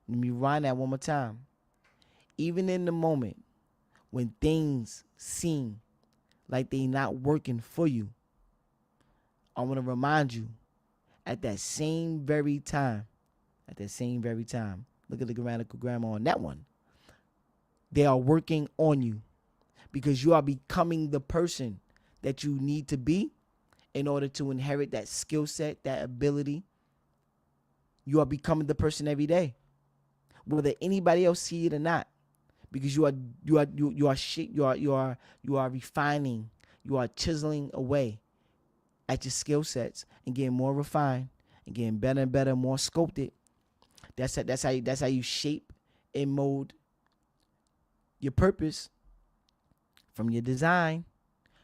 [SPEAKER 1] Let me rewind that one more time. Even in the moment when things seem like they not working for you, I want to remind you at that same very time, look at the grammatical grammar on that one. They are working on you because you are becoming the person that you need to be in order to inherit that skill set, that ability. You are becoming the person every day, whether anybody else see it or not, because you are refining, you are chiseling away at your skill sets and getting more refined and getting better and better, more sculpted. That's how you shape and mold your purpose from your design.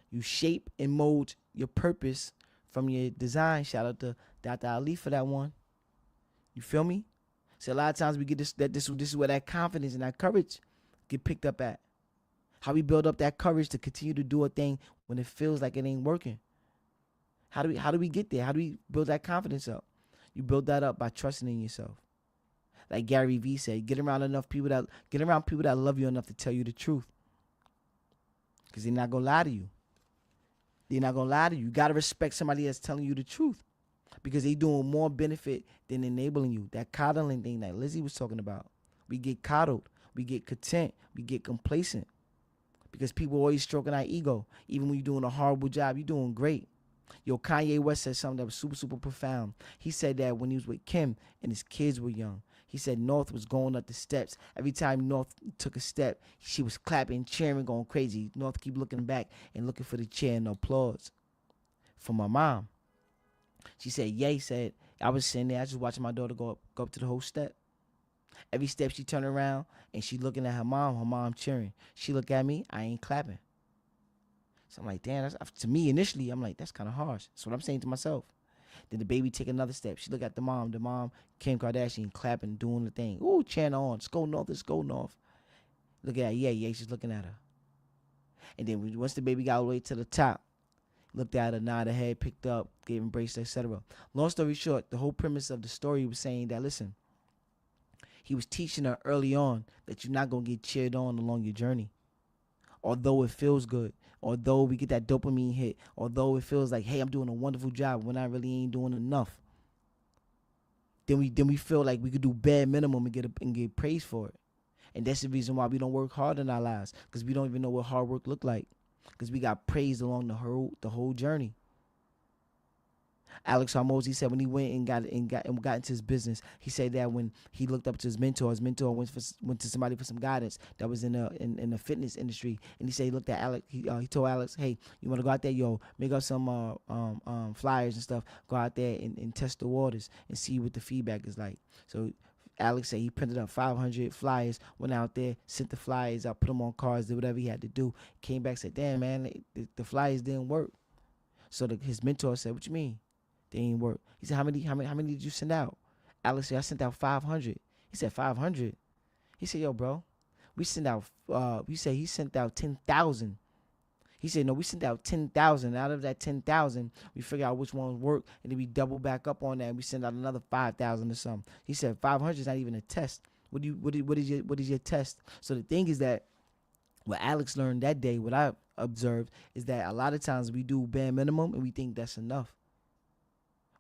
[SPEAKER 1] You shape and mold your purpose from your design. Shout out to Dr. Ali for that one. You feel me? So a lot of times we get this is where that confidence and that courage get picked up at. How we build up that courage to continue to do a thing when it feels like it ain't working. How do we get there? How do we build that confidence up? You build that up by trusting in yourself. Like Gary Vee said, get around people that love you enough to tell you the truth. Because they're not gonna lie to you. You gotta respect somebody that's telling you the truth. Because they doing more benefit than enabling you. That coddling thing that Lizzie was talking about. We get coddled. We get content. We get complacent. Because people always stroking our ego. Even when you're doing a horrible job, you're doing great. Yo, Kanye West said something that was super, super profound. He said that when he was with Kim and his kids were young, he said North was going up the steps. Every time North took a step, she was clapping, cheering, going crazy. North keep looking back and looking for the cheer and the applause. From my mom. She said, yeah, he said, I was sitting there, I just watching my daughter go up to the whole step. Every step she turned around and she looking at her mom cheering. She look at me, I ain't clapping. So I'm like, damn, to me initially, I'm like, that's kind of harsh. That's what I'm saying to myself. Then the baby take another step. She look at the mom, Kim Kardashian, clapping, doing the thing. Ooh, cheering on, let's go North. Look at her, yeah, she's looking at her. And then once the baby got all the way to the top, looked at her, nodded her head, picked up, gave embrace, etc. Long story short, the whole premise of the story was saying that, listen, he was teaching her early on that you're not going to get cheered on along your journey. Although it feels good, although we get that dopamine hit, although it feels like, hey, I'm doing a wonderful job when I really ain't doing enough. Then we feel like we could do bare minimum and get praised for it. And that's the reason why we don't work hard in our lives, because we don't even know what hard work look like, because we got praised along the whole journey. Alex Hormozy said when he went and got into his business, he said that when he looked up to his mentor went to somebody for some guidance that was in the fitness industry, and he said he looked at Alex. He told Alex, hey, you want to go out there, make up some flyers and stuff. Go out there and test the waters and see what the feedback is like. So Alex said he printed up 500 flyers, went out there, sent the flyers out, put them on cards, did whatever he had to do. Came back, said, damn, man, the flyers didn't work. So his mentor said, what you mean? They ain't work. He said, how many did you send out? Alex said, I sent out 500. He said, 500? He said, yo, bro, we sent out, he sent out 10,000. He said, no, we sent out 10,000. Out of that 10,000, we figure out which ones work, and then we double back up on that, and we send out another 5,000 or something. He said, 500 is not even a test. What is your test? So the thing is that what Alex learned that day, what I observed, is that a lot of times we do bare minimum, and we think that's enough.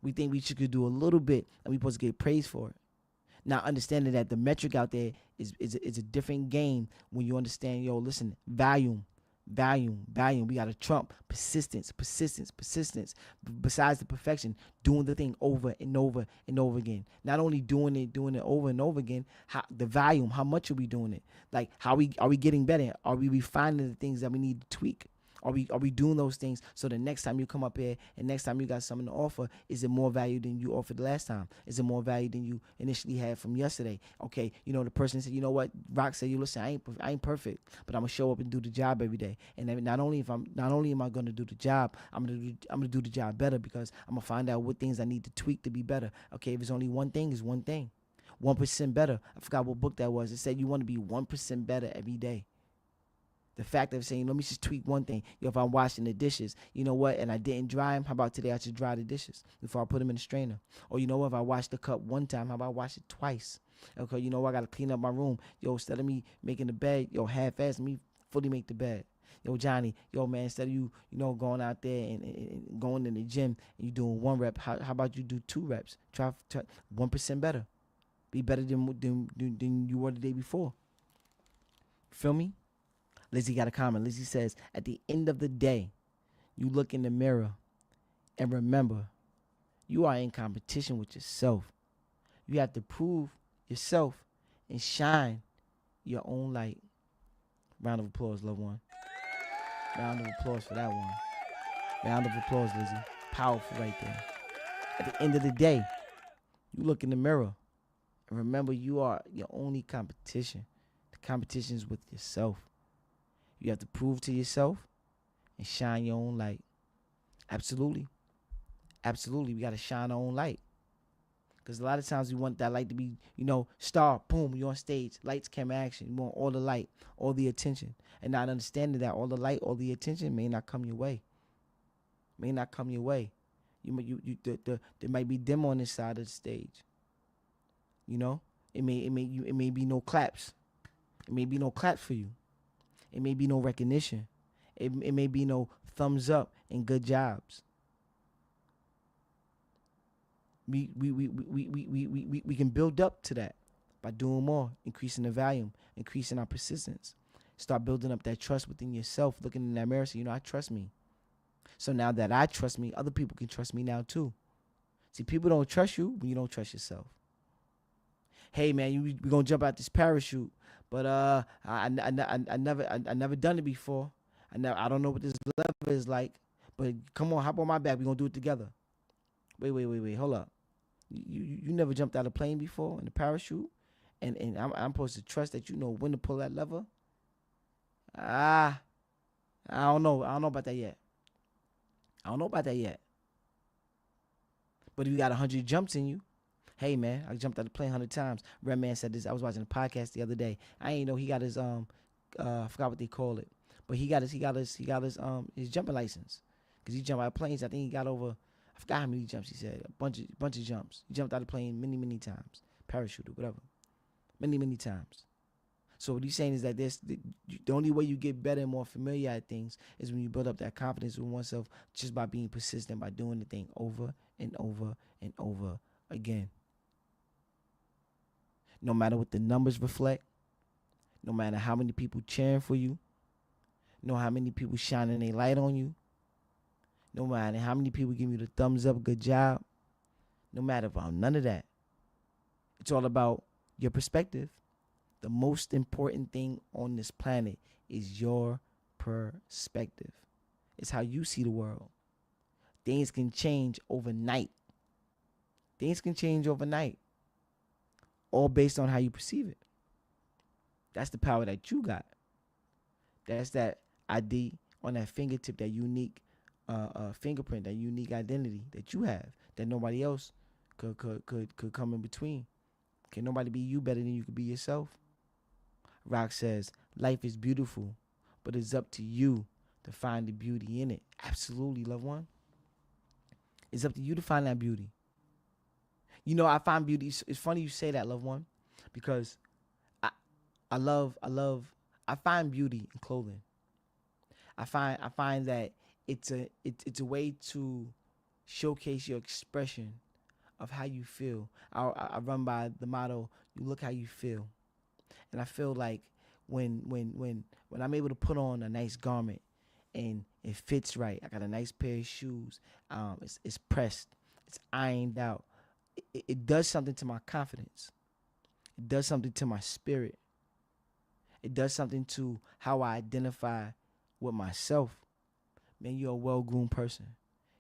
[SPEAKER 1] We think we should do a little bit, and we're supposed to get praised for it. Now, understanding that the metric out there is a different game when you understand, listen, volume. We got to trump persistence. Besides the perfection, doing the thing over and over and over again. Not only doing it over and over again, the volume, how much are we doing it? Like, are we getting better? Are we refining the things that we need to tweak? Are we doing those things so the next time you come up here and next time you got something to offer, is it more value than you offered the last time? Is it more value than you initially had from yesterday? Okay, the person said, you know what, Rock said, you listen, I ain't perfect, but I'm gonna show up and do the job every day. And then not only am I gonna do the job, I'm gonna do the job better, because I'm gonna find out what things I need to tweak to be better. Okay, if it's only one thing, it's one thing. 1% better. I forgot what book that was. It said you want to be 1% better every day. The fact of saying, let me just tweak one thing. Yo, if I'm washing the dishes, you know what, and I didn't dry them, how about today I should dry the dishes before I put them in the strainer? Or you know what, if I wash the cup one time, how about I wash it twice? Okay, you know what, I got to clean up my room. Yo, instead of me making the bed, yo, half-ass me fully make the bed. Yo, Johnny, yo, man, instead of going out there and going in the gym and you doing 1 rep, how about you do 2 reps? Try 1% better. Be better than you were the day before. Feel me? Lizzie got a comment. Lizzie says, at the end of the day, you look in the mirror and remember, you are in competition with yourself. You have to prove yourself and shine your own light. Round of applause, loved one. Round of applause for that one. Round of applause, Lizzie. Powerful right there. At the end of the day, you look in the mirror and remember, you are your only competition. The competition is with yourself. You have to prove to yourself and shine your own light. Absolutely. Absolutely. We got to shine our own light. Because a lot of times we want that light to be, star, boom, you're on stage. Lights, camera, action. You want all the light, all the attention. And not understanding that all the light, all the attention may not come your way. May not come your way. There might be dim on this side of the stage. It may be no claps. It may be no claps for you. It may be no recognition. It may be no thumbs up and good jobs. We can build up to that by doing more, increasing the volume, increasing our persistence. Start building up that trust within yourself, looking in that mirror, say, I trust me. So now that I trust me, other people can trust me now too. See, people don't trust you when you don't trust yourself. Hey man, we're gonna jump out this parachute, but I never done it before. I don't know what this level is like, but come on, hop on my back. We're gonna do it together. Wait, hold up. You never jumped out of a plane before in a parachute, and I'm supposed to trust that you know when to pull that lever. I don't know about that yet. But if you got 100 jumps in you, hey man, I jumped out of the plane 100 times. Red Man said this. I was watching a podcast the other day. I ain't know he got his I forgot what they call it, but he got his jumping license, because he jumped out of planes. I think he got over, I forgot how many jumps he said. A bunch of jumps. He jumped out of the plane many times, parachute or whatever, many times. So what he's saying is that the only way you get better and more familiar at things is when you build up that confidence with oneself, just by being persistent, by doing the thing over and over and over again. No matter what the numbers reflect, no matter how many people cheering for you, no how many people shining a light on you, no matter how many people give you the thumbs up, good job, no matter about none of that. It's all about your perspective. The most important thing on this planet is your perspective. It's how you see the world. Things can change overnight. All based on how you perceive it. That's the power that you got. That's that ID on that fingertip, that unique fingerprint, that unique identity that you have, that nobody else could come in between. Can nobody be you better than you could be yourself? Rock says, life is beautiful, but it's up to you to find the beauty in it. Absolutely, loved one. It's up to you to find that beauty. I find beauty. It's funny you say that, loved one, because I find beauty in clothing. I find that it's a way to showcase your expression of how you feel. I run by the motto, you look how you feel. And I feel like when I'm able to put on a nice garment and it fits right, I got a nice pair of shoes, it's pressed, it's ironed out, it does something to my confidence. It does something to my spirit. It does something to how I identify with myself. Man, you're a well-groomed person.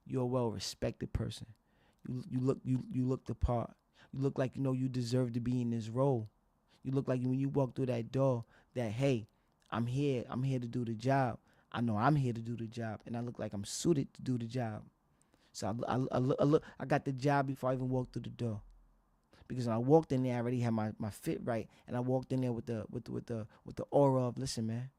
[SPEAKER 1] You're a well-respected person. You look the part. You look like you deserve to be in this role. You look like when you walk through that door that, hey, I'm here to do the job. I know I'm here to do the job, and I look like I'm suited to do the job. So I got the job before I even walked through the door. Because when I walked in there, I already had my fit right, and I walked in there with the aura of, listen, man,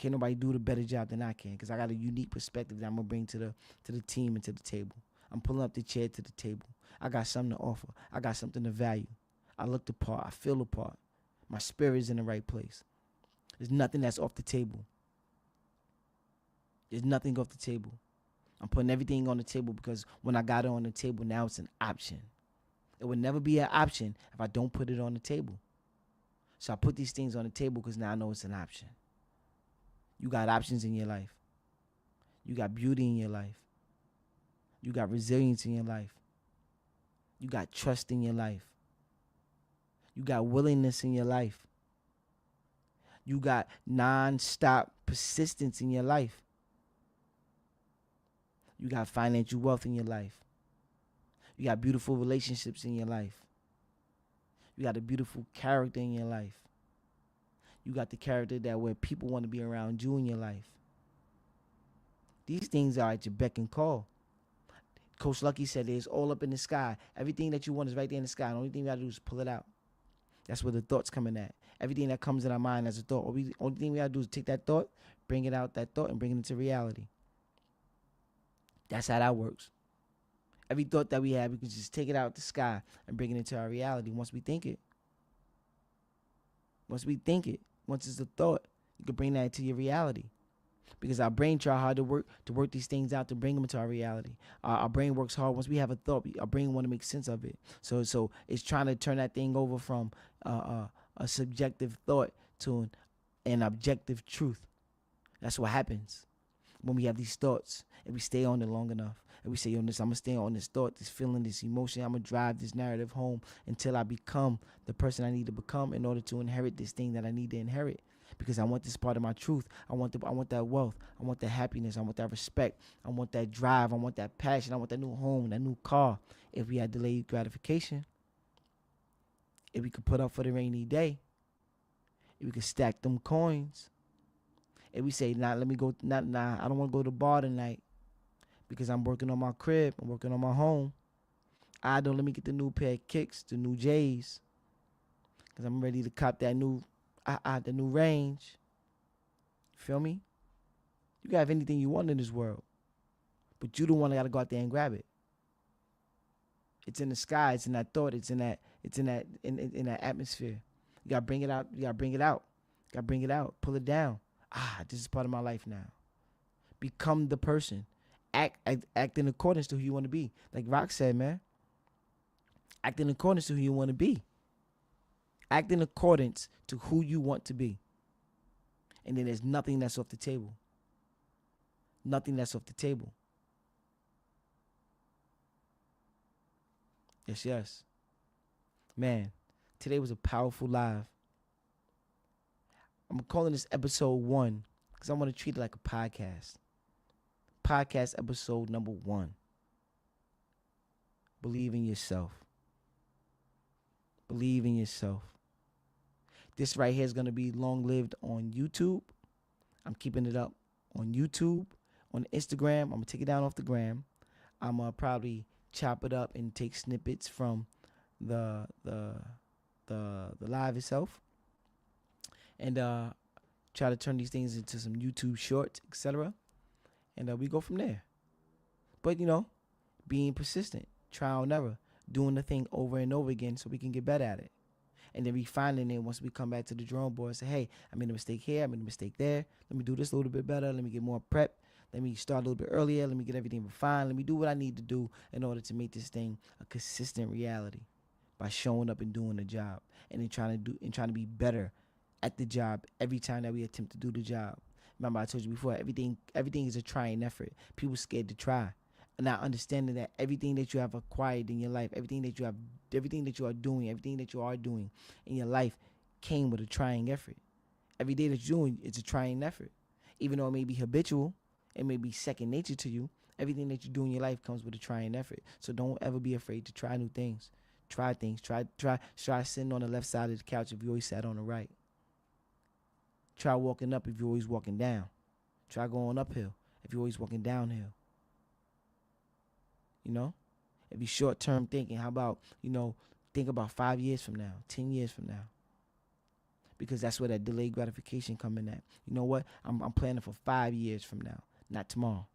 [SPEAKER 1] Can't nobody do the better job than I can because I got a unique perspective that I'm gonna bring to the team and to the table. I'm pulling up the chair to the table. I got something to offer. I got something to value. I look the part. I feel the part. My spirit is in the right place. There's nothing that's off the table. There's nothing off the table. I'm putting everything on the table because when I got it on the table, now it's an option. It would never be an option if I don't put it on the table. So I put these things on the table because now I know it's an option. You got options in your life. You got beauty in your life. You got resilience in your life. You got trust in your life. You got willingness in your life. You got non-stop persistence in your life. You got financial wealth in your life. You got beautiful relationships in your life. You got a beautiful character in your life. You got the character that where people want to be around you in your life. These things are at your beck and call. Coach Lucky said it's all up in the sky. Everything that you want is right there in the sky. The only thing you got to do is pull it out. That's where the thoughts coming at. Everything that comes in our mind as a thought. Only thing we got to do is take that thought, bring it out, that thought, and bring it into reality. That's how that works. Every thought that we have, we can just take it out the sky and bring it into our reality once we think it. Once it's a thought, you can bring that into your reality. Because our brain try hard to work these things out to bring them into our reality. Our brain works hard. Once we have a thought, our brain want to make sense of it. So it's trying to turn that thing over from a subjective thought to an objective truth. That's what happens when we have these thoughts and we stay on it long enough. And we say, yo, I'm going to stay on this thought, this feeling, this emotion. I'm going to drive this narrative home until I become the person I need to become in order to inherit this thing that I need to inherit. Because I want this part of my truth. I want that wealth. I want that happiness. I want that respect. I want that drive. I want that passion. I want that new home, that new car. If we had delayed gratification, if we could put up for the rainy day, if we could stack them coins, if we say, I don't want to go to the bar tonight because I'm working on my crib, I'm working on my home. Let me get the new pair of kicks, the new J's, because I'm ready to cop that new the new range. Feel me? You can have anything you want in this world, but you the one that gotta go out there and grab it. It's in the sky. It's in that thought. It's in that atmosphere. You gotta bring it out. You gotta bring it out. You gotta bring it out. Pull it down. This is part of my life now. Become the person. Act in accordance to who you want to be. Like Rock said, man. Act in accordance to who you want to be. Act in accordance to who you want to be. And then there's nothing that's off the table. Nothing that's off the table. Yes. Man, today was a powerful live. I'm calling this episode 1 because I want to treat it like a podcast. Podcast episode number 1. Believe in yourself. Believe in yourself. This right here is going to be long-lived on YouTube. I'm keeping it up on YouTube. On Instagram, I'm going to take it down off the gram. I'm going to probably chop it up and take snippets from the live itself. And try to turn these things into some YouTube shorts, etc. And we go from there. But, being persistent, trial and error, doing the thing over and over again so we can get better at it. And then refining it once we come back to the drawing board and say, hey, I made a mistake here, I made a mistake there. Let me do this a little bit better. Let me get more prep. Let me start a little bit earlier. Let me get everything refined. Let me do what I need to do in order to make this thing a consistent reality by showing up and doing the job and then trying to be better at the job every time that we attempt to do the job. Remember, I told you before, everything is a trying effort. People scared to try. And now understanding that everything that you have acquired in your life, everything that you are doing in your life came with a trying effort. Every day that you're doing, it's a trying effort. Even though it may be habitual, it may be second nature to you, everything that you do in your life comes with a trying effort. So don't ever be afraid to try new things. Try things. Try sitting on the left side of the couch if you always sat on the right. Try walking up if you're always walking down. Try going uphill if you're always walking downhill. If you're short-term thinking, how about, think about 5 years from now, 10 years from now. because that's where that delayed gratification come in at. You know what? I'm planning for 5 years from now, not tomorrow.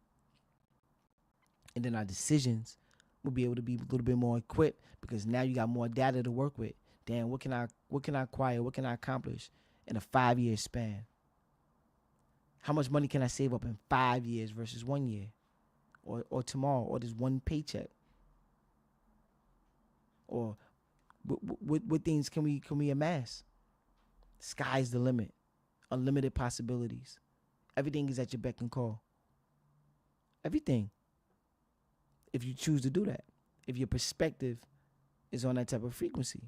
[SPEAKER 1] And then our decisions will be able to be a little bit more equipped because now you got more data to work with. Damn, what can I acquire? What can I accomplish in a 5 year span? How much money can I save up in 5 years versus 1 year? Or tomorrow, or this one paycheck? Or what things can we amass? Sky's the limit. Unlimited possibilities. Everything is at your beck and call. Everything. If you choose to do that. If your perspective is on that type of frequency.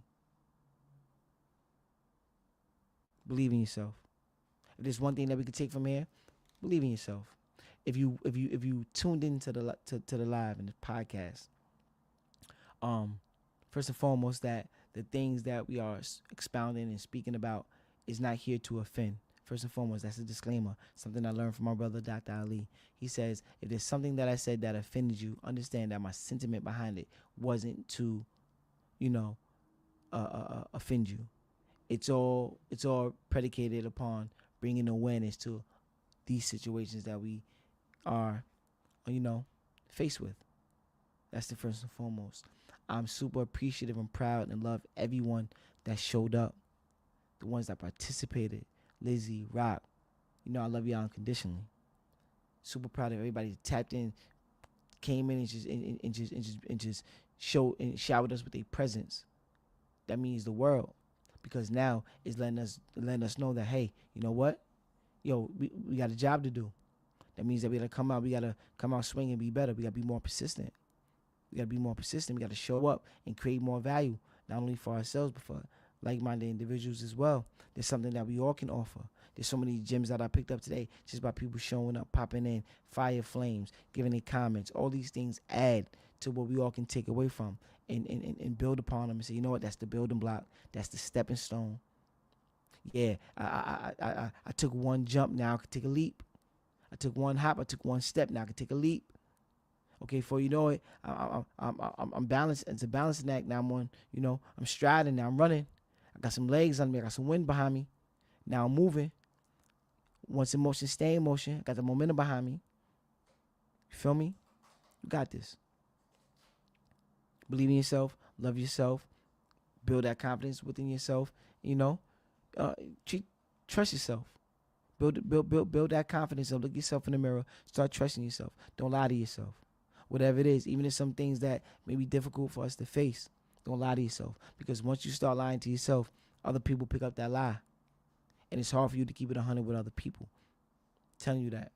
[SPEAKER 1] Believe in yourself. If there's one thing that we could take from here, believe in yourself. If you tuned into the live and the podcast, first and foremost, that the things that we are expounding and speaking about is not here to offend. First and foremost, that's a disclaimer. Something I learned from my brother, Dr. Ali. He says, if there's something that I said that offended you, understand that my sentiment behind it wasn't to, offend you. It's all predicated upon bringing awareness to these situations that we are, faced with. That's the first and foremost. I'm super appreciative and proud and love everyone that showed up. The ones that participated. Lizzie, Rock. I love y'all unconditionally. Super proud of everybody that tapped in, came in and just showed and showered us with their presence. That means the world. Because now it's letting us know that, hey, you know what? We got a job to do. That means that we gotta come out swinging and be better. We gotta be more persistent. We gotta show up and create more value, not only for ourselves, but for like-minded individuals as well. There's something that we all can offer. There's so many gems that I picked up today just by people showing up, popping in, fire flames, giving their comments. All these things add to what we all can take away from and build upon them and say, you know what, that's the building block. That's the stepping stone. Yeah, I took one jump, now I can take a leap. I took one hop, I took one step, now I can take a leap. Okay, before you know it, I'm balanced. It's a balancing act. Now I'm on, I'm striding. Now I'm running. I got some legs on me. I got some wind behind me. Now I'm moving. Once in motion, stay in motion. I got the momentum behind me. You feel me? You got this. Believe in yourself. Love yourself. Build that confidence within yourself. Trust yourself. Build that confidence up. Look yourself in the mirror. Start trusting yourself. Don't lie to yourself. Whatever it is, even if some things that may be difficult for us to face, don't lie to yourself. Because once you start lying to yourself, other people pick up that lie. And it's hard for you to keep it 100 with other people. I'm telling you that.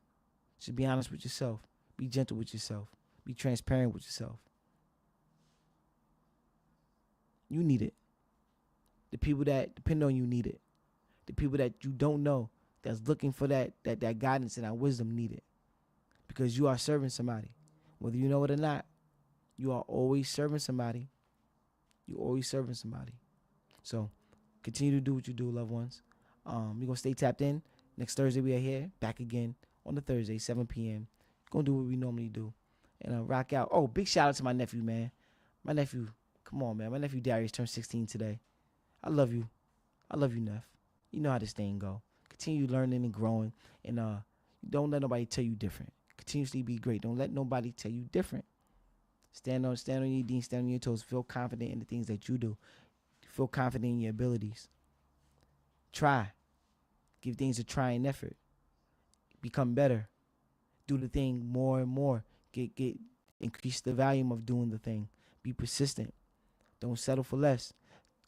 [SPEAKER 1] So be honest with yourself. Be gentle with yourself. Be transparent with yourself. You need it. The people that depend on you need it. The people that you don't know that's looking for that guidance and that wisdom need it. Because you are serving somebody. Whether you know it or not, you are always serving somebody. You're always serving somebody. So continue to do what you do, loved ones. We're going to stay tapped in. Next Thursday we are here, back again on the Thursday, 7 p.m. Going to do what we normally do. And rock out. Oh, big shout out to my nephew, man. My nephew, come on, man. My nephew Darius turned 16 today. I love you. I love you, Neff. You know how this thing go. Continue learning and growing. And don't let nobody tell you different. Continuously be great. Don't let nobody tell you different. Stand on your knees, stand on your toes. Feel confident in the things that you do. Feel confident in your abilities. Try. Give things a try and effort. Become better. Do the thing more and more. Increase the volume of doing the thing. Be persistent. Don't settle for less.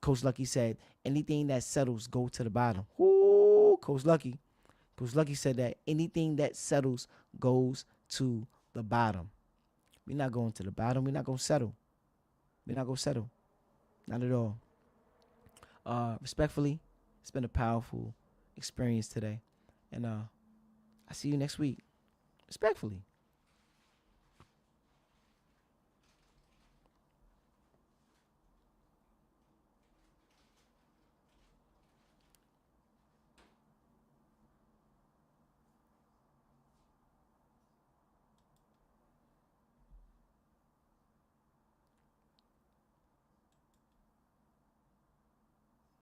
[SPEAKER 1] Coach Lucky said, anything that settles, go to the bottom. Woo, Coach Lucky. Coach Lucky said that anything that settles goes to the bottom. We're not going to the bottom. We're not going to settle. We're not going to settle. Not at all. Respectfully, it's been a powerful experience today. And I see you next week. Respectfully.